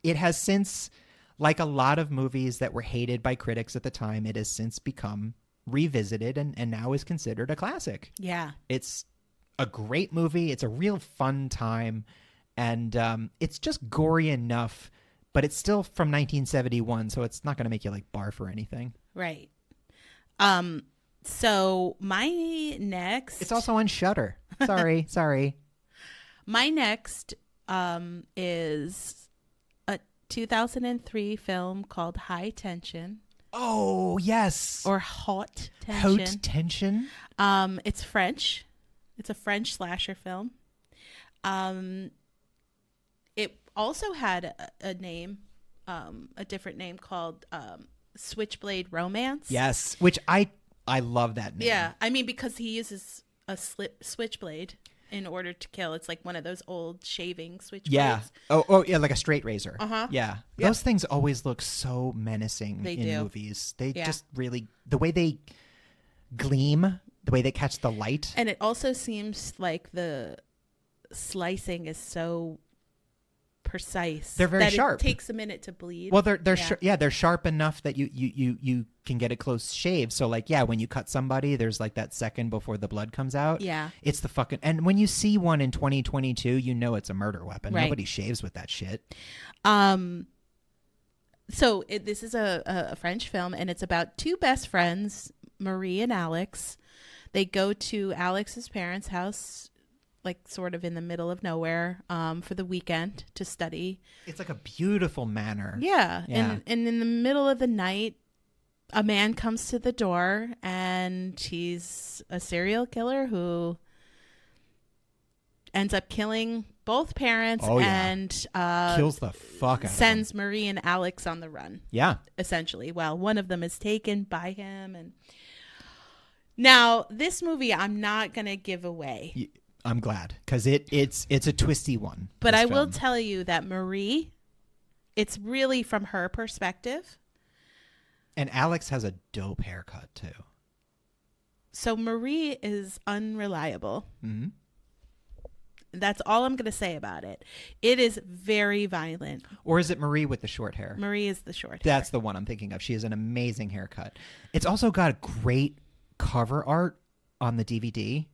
it has since, like a lot of movies that were hated by critics at the time, it has since become revisited and now is considered a classic. Yeah. It's a great movie. It's a real fun time. And it's just gory enough, but it's still from 1971, so it's not going to make you barf or anything. Right. So my next... It's also on Shudder. Sorry. My next is a 2003 film called High Tension. Oh, yes. Or Haute Tension. Haute Tension. It's French. It's a French slasher film. It also had a name, a different name called Switchblade Romance. Yes, which I love that name. Yeah, I mean, because he uses a switchblade in order to kill. It's like one of those old shaving switchblades. Yeah. Oh, yeah, like a straight razor. Uh-huh. Yeah. Yep. Those things always look so menacing in movies. They just really, the way they gleam, the way they catch the light. And it also seems like the slicing is so precise. They're very sharp. It takes a minute to bleed. Well, they're sharp enough that you can get a close shave. So when you cut somebody, there's that second before the blood comes out. Yeah. It's the fucking, and when you see one in 2022, it's a murder weapon. Right. Nobody shaves with that shit. So this is a French film, and it's about two best friends, Marie and Alex. They go to Alex's parents' house, sort of in the middle of nowhere, for the weekend to study. It's like a beautiful manor. Yeah. And in the middle of the night, a man comes to the door, and he's a serial killer who ends up killing both parents and kills the fuck out of them. Sends Marie and Alex on the run. Yeah. Essentially. Well, one of them is taken by him. And now this movie, I'm not going to give away. I'm glad, because it's a twisty one. But I will tell you that Marie, it's really from her perspective. And Alex has a dope haircut, too. So Marie is unreliable. Mm-hmm. That's all I'm going to say about it. It is very violent. Or is it Marie with the short hair? Marie is the short hair. That's the one I'm thinking of. She has an amazing haircut. It's also got great cover art on the DVD.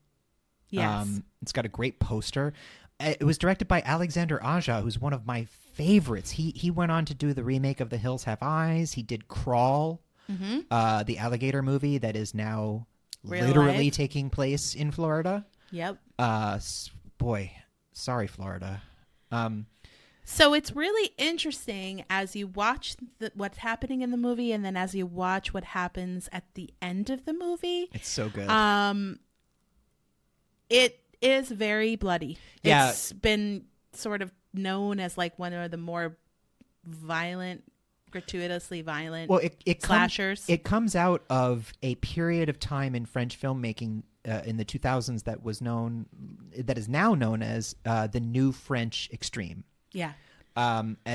Yes. It's got a great poster. It was directed by Alexander Aja, who's one of my favorites. He went on to do the remake of The Hills Have Eyes. He did Crawl, the alligator movie that is now literally taking place in Florida. Yep. Boy, sorry, Florida. So it's really interesting as you watch what's happening in the movie, and then as you watch what happens at the end of the movie. It's so good. It is very bloody. Yeah. It's been sort of known as like one of the more violent, gratuitously violent slashers. It comes out of a period of time in French filmmaking in the 2000s that is now known as the New French Extreme. Yeah.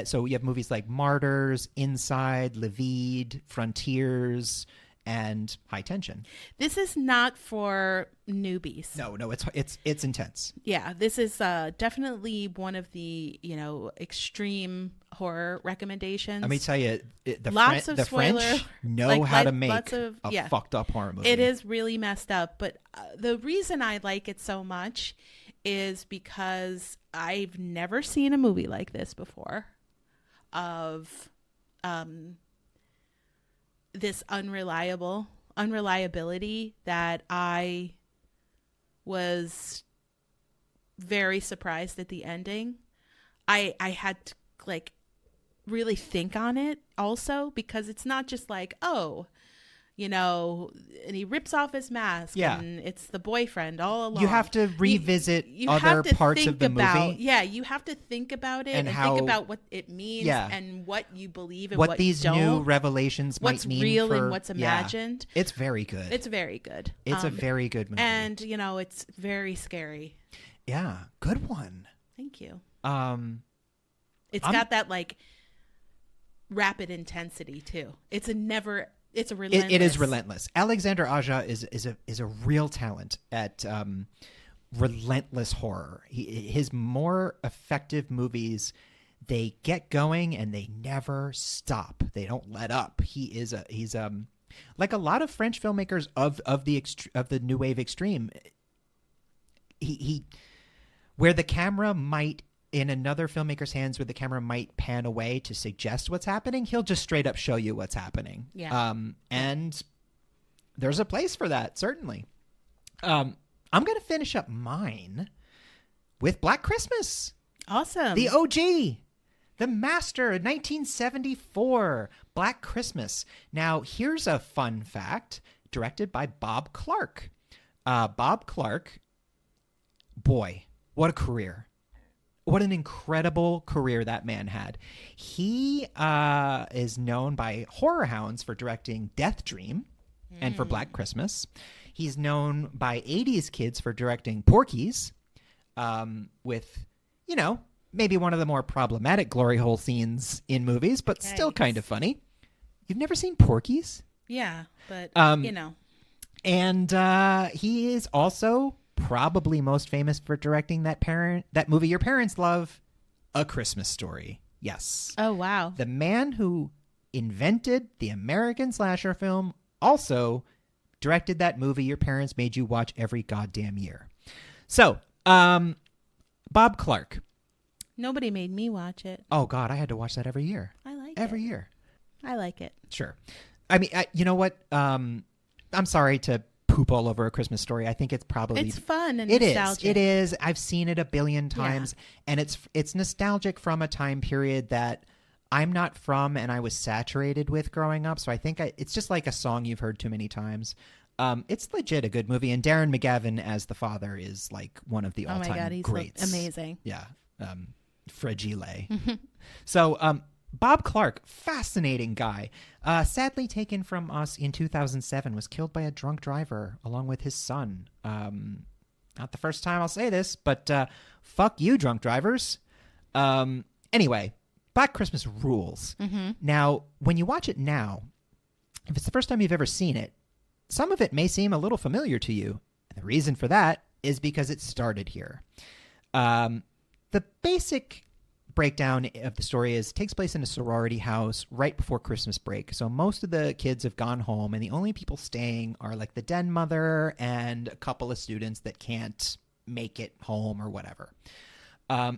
So you have movies like Martyrs, Inside, Le Vide, Frontiers, and High Tension. This is not for newbies. No, it's intense. Yeah, this is definitely one of the extreme horror recommendations. Let me tell you, the spoiler, French know how to make a fucked up horror movie. It is really messed up, but the reason I like it so much is because I've never seen a movie like this before of this unreliability that I was very surprised at the ending. I had to really think on it also, because it's not just like, and he rips off his mask and it's the boyfriend all along. You have to revisit other parts of the movie. Yeah, you have to think about it and think about what it means and what you believe and what these you don't. New revelations might mean. What's real and what's imagined. Yeah. It's very good. It's very good. It's a very good movie. And, it's very scary. Yeah, good one. Thank you. It's got that rapid intensity too. It's relentless. It is relentless. Alexander Aja is a real talent at relentless horror. His more effective movies, they get going and they never stop. They don't let up. He's like a lot of French filmmakers of the new wave extreme. He where the camera might, in another filmmaker's hands, where the camera might pan away to suggest what's happening, he'll just straight up show you what's happening. Yeah. And there's a place for that, certainly. I'm going to finish up mine with Black Christmas. Awesome. The OG. The Master, 1974. Black Christmas. Now, here's a fun fact. Directed by Bob Clark. Bob Clark, boy, what a career. What an incredible career that man had. He is known by horror hounds for directing Death Dream and for Black Christmas. He's known by 80s kids for directing Porky's with, maybe one of the more problematic glory hole scenes in movies, but still kind of funny. You've never seen Porky's? Yeah, but, And he is also probably most famous for directing that movie your parents love, A Christmas Story. Yes. Oh, wow. The man who invented the American slasher film also directed that movie your parents made you watch every goddamn year. So, Bob Clark. Nobody made me watch it. Oh, God, I had to watch that every year. I like every year. I like it. Sure. I mean, you know what? I'm sorry to poop all over A Christmas Story. I think it's fun and nostalgic. It is. I've seen it a billion times, and it's nostalgic from a time period that I'm not from and I was saturated with growing up. So I think it's just like a song you've heard too many times. It's legit a good movie, and Darren McGavin as the father is like one of the all-time oh my God, he's greats. Amazing. Yeah. Fragile. So Bob Clark, fascinating guy, sadly taken from us in 2007, was killed by a drunk driver along with his son. Not the first time I'll say this, but fuck you, drunk drivers. Anyway, Black Christmas rules. Mm-hmm. Now, when you watch it now, if it's the first time you've ever seen it, some of it may seem a little familiar to you. And the reason for that is because it started here. The basic breakdown of the story takes place in a sorority house right before Christmas break. So most of the kids have gone home, and the only people staying are like the den mother and a couple of students that can't make it home or whatever.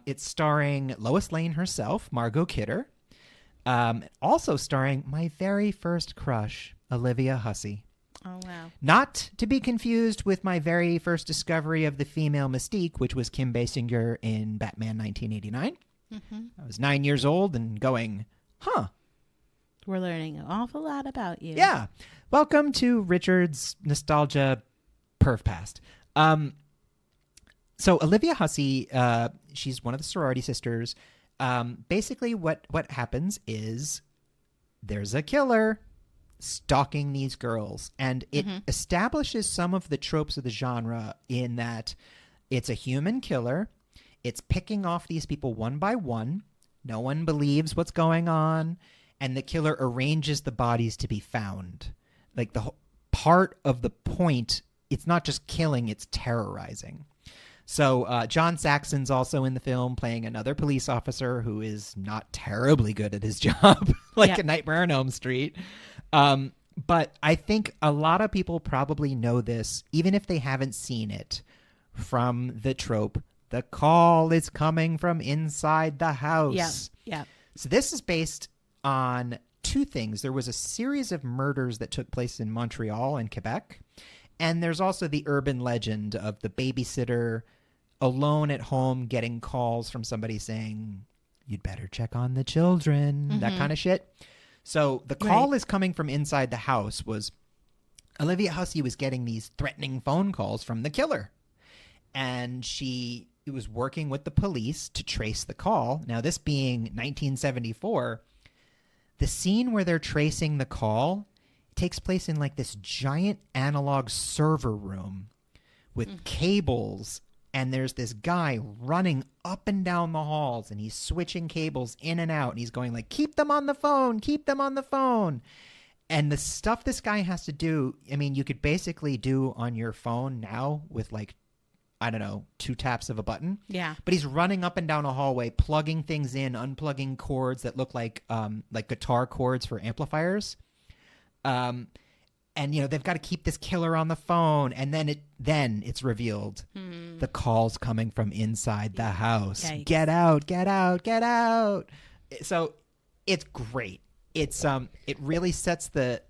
It's starring Lois Lane herself, Margot Kidder. Also starring my very first crush, Olivia Hussey. Oh, wow. Not to be confused with my very first discovery of the female Mystique, which was Kim Basinger in Batman 1989. I was 9 years old and going, huh. We're learning an awful lot about you. Yeah. Welcome to Richard's Nostalgia Perf Past. So Olivia Hussey, she's one of the sorority sisters. Basically what happens is there's a killer stalking these girls, and it establishes some of the tropes of the genre in that it's a human killer. It's picking off these people one by one. No one believes what's going on, and the killer arranges the bodies to be found. Like the part of the point, it's not just killing, it's terrorizing. So John Saxon's also in the film playing another police officer who is not terribly good at his job, like A Nightmare on Elm Street. But I think a lot of people probably know this, even if they haven't seen it, from the trope, the call is coming from inside the house. Yeah. So this is based on two things. There was a series of murders that took place in Montreal and Quebec. And there's also the urban legend of the babysitter alone at home getting calls from somebody saying, you'd better check on the children, that kind of shit. So the call is coming from inside the house was Olivia Hussey was getting these threatening phone calls from the killer. And she was working with the police to trace the call. Now, this being 1974, the scene where they're tracing the call takes place in like this giant analog server room with cables, and there's this guy running up and down the halls, and he's switching cables in and out, and he's going like, keep them on the phone, keep them on the phone. And the stuff this guy has to do, I mean, you could basically do on your phone now with like, I don't know, 2 taps of a button. Yeah. But he's running up and down a hallway, plugging things in, unplugging cords that look like guitar cords for amplifiers. And, you know, they've got to keep this killer on the phone. And then it's revealed the call's coming from inside the house. Yikes. Get out, get out, get out. So it's great. It's it really sets the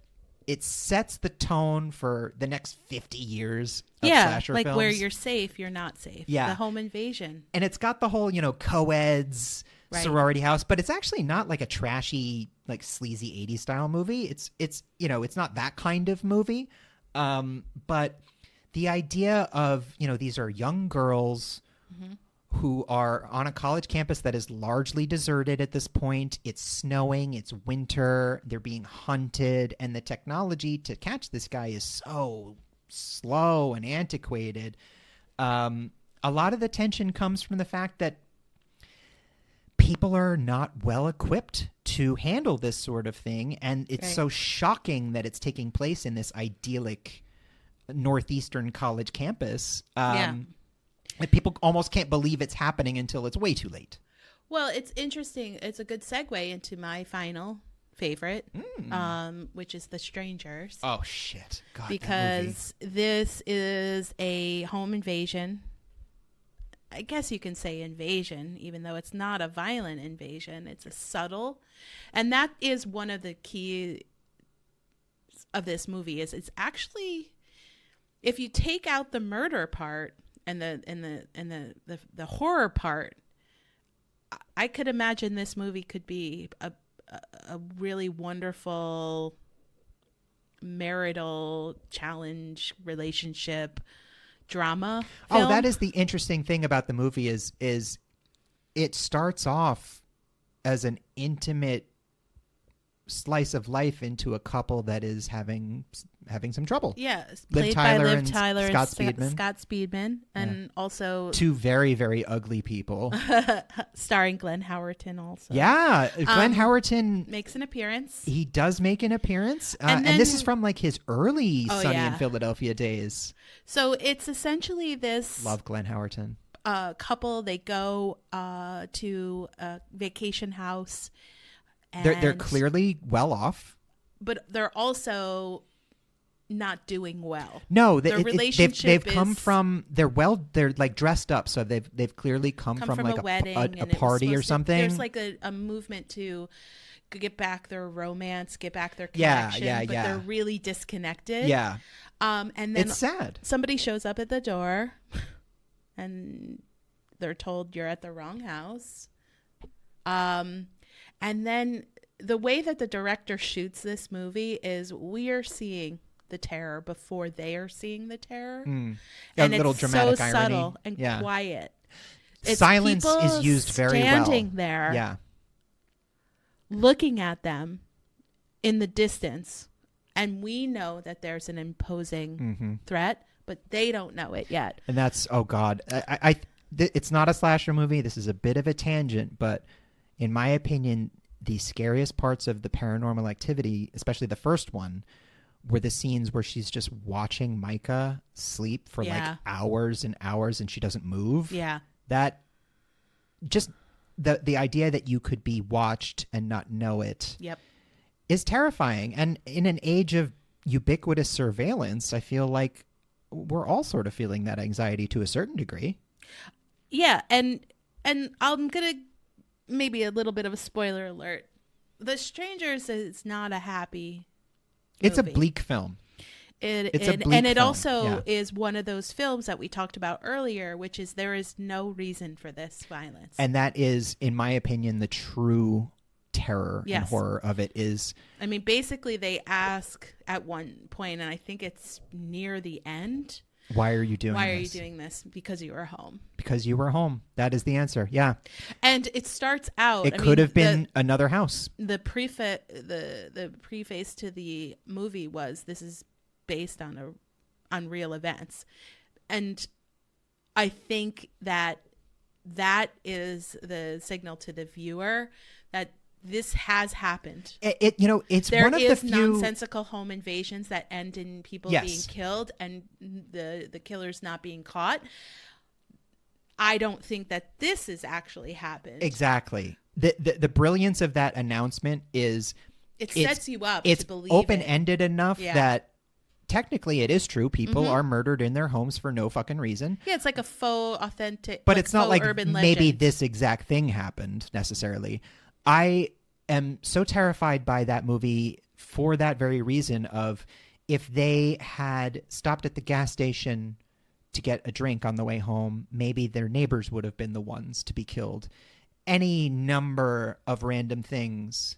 tone for the next 50 years of slasher like films. where you're safe, you're not safe. Yeah. The home invasion. And it's got the whole, you know, co-eds, sorority house, but it's actually not like a trashy, like sleazy 80s style movie. It's you know, it's not that kind of movie. But the idea of, you know, these are young girls who are on a college campus that is largely deserted at this point. It's snowing, it's winter, they're being hunted, and the technology to catch this guy is so slow and antiquated. A lot of the tension comes from the fact that people are not well equipped to handle this sort of thing, and it's so shocking that it's taking place in this idyllic northeastern college campus. And people almost can't believe it's happening until it's way too late. Well, it's interesting. It's a good segue into my final favorite, which is The Strangers. Oh, shit. God, because this is a home invasion. I guess you can say invasion, even though it's not a violent invasion. It's a subtle. And that is one of the keys of this movie is it's actually, if you take out the murder part, and the horror part, I could imagine this movie could be a really wonderful marital challenge relationship drama film. Oh, that is the interesting thing about the movie is it starts off as an intimate slice of life into a couple that is having some trouble. Yeah, Liv played by Tyler Liv and Tyler and Scott Speedman. and also two very, very ugly people. starring Glenn Howerton also. Yeah, Glenn Howerton makes an appearance. He does make an appearance, and this is from like his early Sunny in Philadelphia days. So it's essentially this. Love Glenn Howerton. Couple, they go to a vacation house. They're clearly well off, but they're also not doing well. No, their relationship they've come from they're like dressed up, so they've clearly come from like a wedding, a party or something. There's like a movement to get back their romance, get back their connection, but they're really disconnected. Yeah. And then it's sad. Somebody shows up at the door and they're told you're at the wrong house. And then the way that the director shoots this movie is we are seeing the terror before they are seeing the terror. And a little it's dramatic so irony. subtle and quiet. It's silence is used very well. Standing there, looking at them in the distance, and we know that there's an imposing threat, but they don't know it yet. And that's it's not a slasher movie. This is a bit of a tangent, but in my opinion, the scariest parts of the Paranormal Activity, especially the first one, were the scenes where she's just watching Micah sleep for like hours and hours and she doesn't move. Yeah. That just the idea that you could be watched and not know it is terrifying. And in an age of ubiquitous surveillance, I feel like we're all sort of feeling that anxiety to a certain degree. Yeah. And I'm going to maybe a little bit of a spoiler alert. The Strangers is not a happy movie. It's a bleak film. It also is one of those films that we talked about earlier, which is there is no reason for this violence. And that is, in my opinion, the true terror and horror of it is. I mean, basically they ask at one point, and I think it's near the end, why are you doing this? Because you were home. Because you were home. That is the answer. Yeah. And it starts out. It could have been another house. The preface to the movie was this is based on real events. And I think that is the signal to the viewer that this has happened. It's there one of the few nonsensical home invasions that end in people being killed and the killers not being caught. I don't think that this has actually happened. Exactly. The brilliance of that announcement is it sets you up to believe open-ended enough that technically it is true. People are murdered in their homes for no fucking reason. Yeah, it's like a faux authentic, but it's not like urban maybe legend. This exact thing happened necessarily. I am so terrified by that movie for that very reason of if they had stopped at the gas station to get a drink on the way home, maybe their neighbors would have been the ones to be killed. Any number of random things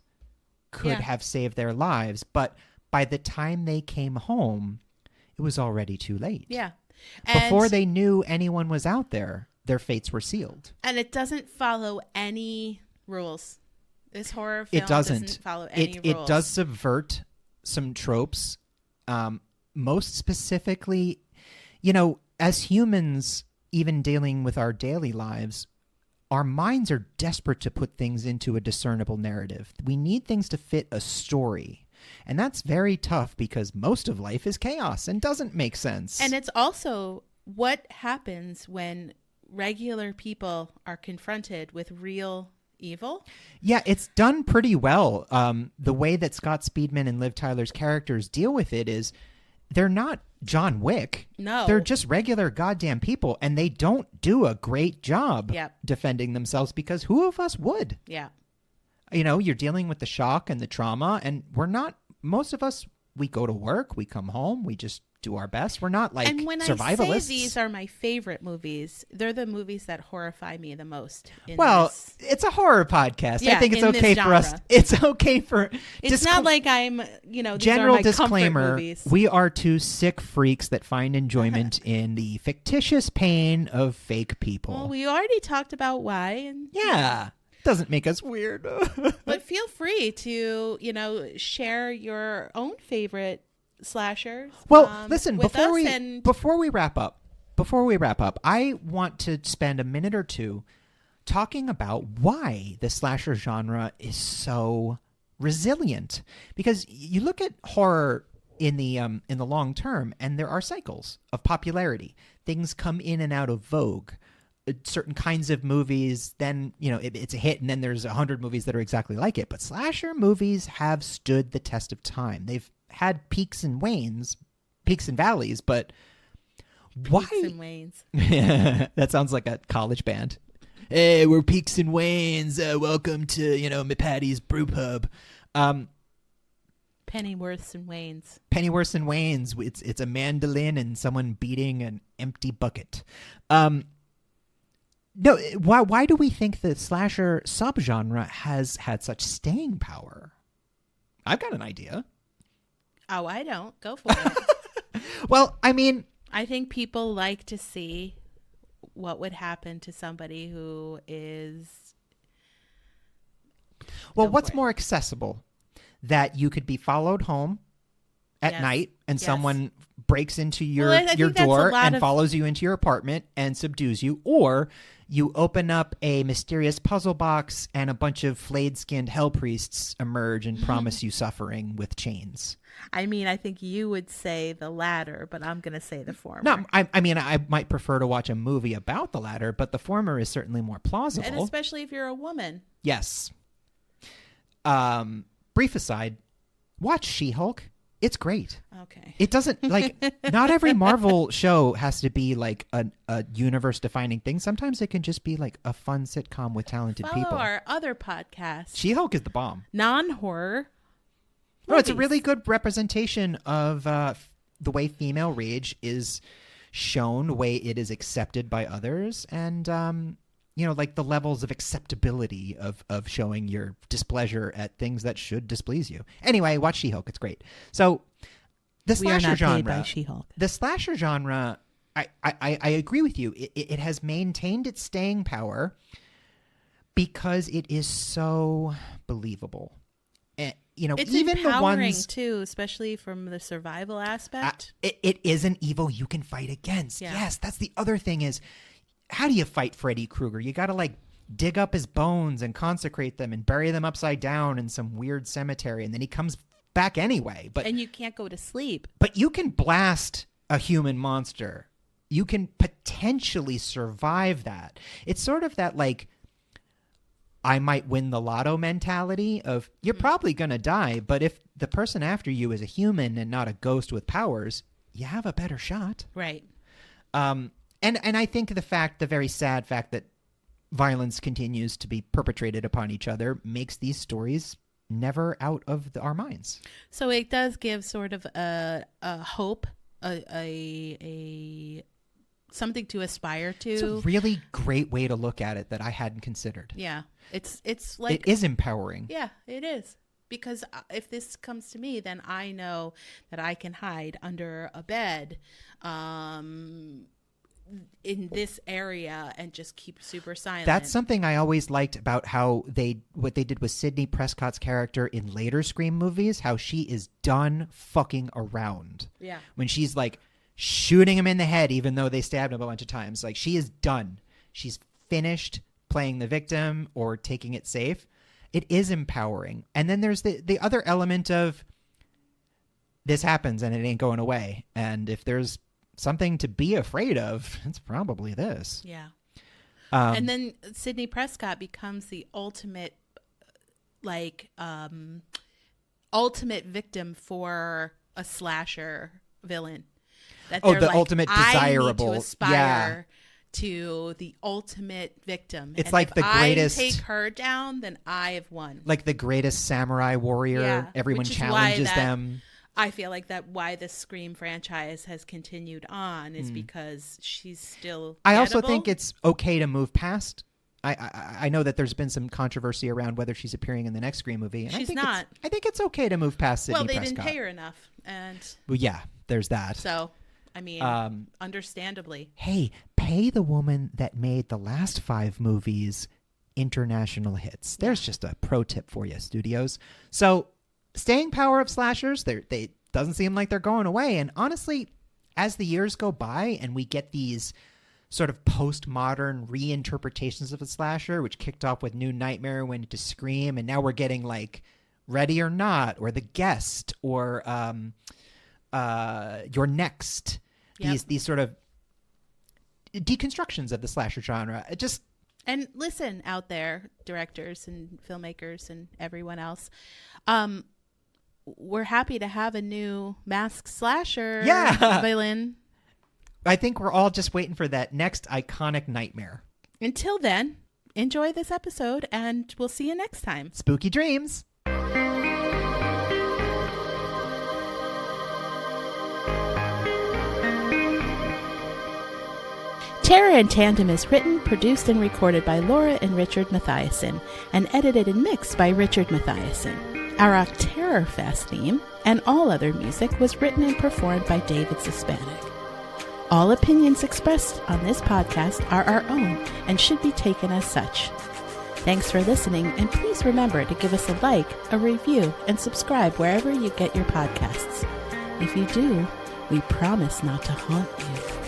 could have saved their lives, but by the time they came home, it was already too late. Yeah. Before they knew anyone was out there, their fates were sealed. And it doesn't follow any rules. This horror film doesn't follow any rules. It does subvert some tropes. Most specifically, as humans, even dealing with our daily lives, our minds are desperate to put things into a discernible narrative. We need things to fit a story. And that's very tough because most of life is chaos and doesn't make sense. And it's also what happens when regular people are confronted with real evil. Yeah, it's done pretty well. The way that Scott Speedman and Liv Tyler's characters deal with it is they're not John Wick. No. They're just regular goddamn people, and they don't do a great job defending themselves because who of us would? Yeah. You're dealing with the shock and the trauma, and most of us, we go to work, we come home, we just do our best. We're not like survivalists. And when I say these are my favorite movies, they're the movies that horrify me the most. It's a horror podcast. Yeah, I think it's okay for us. It's okay for... It's not like I'm, these general are my disclaimer, comfort movies. We are two sick freaks that find enjoyment in the fictitious pain of fake people. Well, we already talked about why. And, yeah. Doesn't make us weird. But feel free to, share your own favorite slashers. Well, listen, before we wrap up, I want to spend a minute or two talking about why the slasher genre is so resilient. Because you look at horror in the long term, and there are cycles of popularity. Things come in and out of vogue. Certain kinds of movies, then it's a hit, and then there's 100 movies that are exactly like it. But slasher movies have stood the test of time. They've had peaks and wanes, peaks and valleys, but why? Peaks and Wanes. That sounds like a college band. Hey, we're Peaks and Wanes. Welcome to, Patty's Brew Pub. Pennyworths and Wanes. Pennyworths and Wanes. It's a mandolin and someone beating an empty bucket. No, why do we think the slasher subgenre has had such staying power? I've got an idea. Oh, I don't. Go for it. Well, I mean, I think people like to see what would happen to somebody who is... Well, what's more accessible? That you could be followed home at night and someone breaks into your door and follows you into your apartment and subdues you, or you open up a mysterious puzzle box and a bunch of flayed-skinned hell priests emerge and promise you suffering with chains. I mean, I think you would say the latter, but I'm going to say the former. No, I mean, I might prefer to watch a movie about the latter, but the former is certainly more plausible. And especially if you're a woman. Yes. Brief aside, watch She-Hulk. It's great. Okay. It doesn't, not every Marvel show has to be like a universe-defining thing. Sometimes it can just be like a fun sitcom with talented people. Follow our other podcast. She-Hulk is the bomb. Non-horror. No, it's a really good representation of the way female rage is shown, the way it is accepted by others, and like the levels of acceptability of showing your displeasure at things that should displease you. Anyway, watch She-Hulk. It's great. So the slasher genre, by She-Hulk. The slasher genre, I agree with you. It has maintained its staying power because it is so believable. It's even empowering the ones too, especially from the survival aspect. It is an evil you can fight against. Yeah. Yes, that's the other thing is, how do you fight Freddy Krueger? You got to dig up his bones and consecrate them and bury them upside down in some weird cemetery, and then he comes back anyway. And you can't go to sleep. But you can blast a human monster. You can potentially survive that. It's sort of that I might win the lotto mentality of you're probably going to die, but if the person after you is a human and not a ghost with powers, you have a better shot. Right. And I think the very sad fact that violence continues to be perpetrated upon each other makes these stories never out of our minds. So it does give sort of a hope, a something to aspire to. It's a really great way to look at it that I hadn't considered. Yeah. It's it is empowering. Yeah, it is. Because if this comes to me, then I know that I can hide under a bed in this area and just keep super silent. That's something I always liked about what they did with Sidney Prescott's character in later Scream movies, how she is done fucking around. Yeah. When she's shooting him in the head, even though they stabbed him a bunch of times. She is done. She's finished playing the victim or taking it safe. It is empowering. And then there's the other element of this happens and it ain't going away. And if there's something to be afraid of, it's probably this. Yeah. And then Sidney Prescott becomes the ultimate victim for a slasher villain. That the ultimate desirable. I need to aspire to the ultimate victim. It's and the greatest. If I take her down, then I have won. Like the greatest samurai warrior. Yeah, everyone challenges them. I feel like that why the Scream franchise has continued on is because she's still I also gettable. think it's okay to move past. I know that there's been some controversy around whether she's appearing in the next Scream movie. And She's I think not. I think it's okay to move past Sidney Prescott. Well, they didn't pay her enough. Well, yeah, there's that. So, I mean, understandably. Hey, pay the woman that made the last 5 movies international hits. There's just a pro tip for you, studios. So, staying power of slashers, they doesn't seem like they're going away. And honestly, as the years go by and we get these sort of postmodern reinterpretations of a slasher, which kicked off with New Nightmare, went into Scream, and now we're getting Ready or Not or The Guest or Your Next. Yep. These sort of deconstructions of the slasher genre. And listen out there, directors and filmmakers and everyone else. we're happy to have a new masked slasher villain. I think we're all just waiting for that next iconic nightmare. Until then, enjoy this episode, and we'll see you next time. Spooky dreams. Terror in Tandem is written, produced, and recorded by Laura and Richard Mathiasen, and edited and mixed by Richard Mathiasen. Our Octerrorfest theme and all other music was written and performed by David Suspanic. All opinions expressed on this podcast are our own and should be taken as such. Thanks for listening, and please remember to give us a like, a review, and subscribe wherever you get your podcasts. If you do, we promise not to haunt you.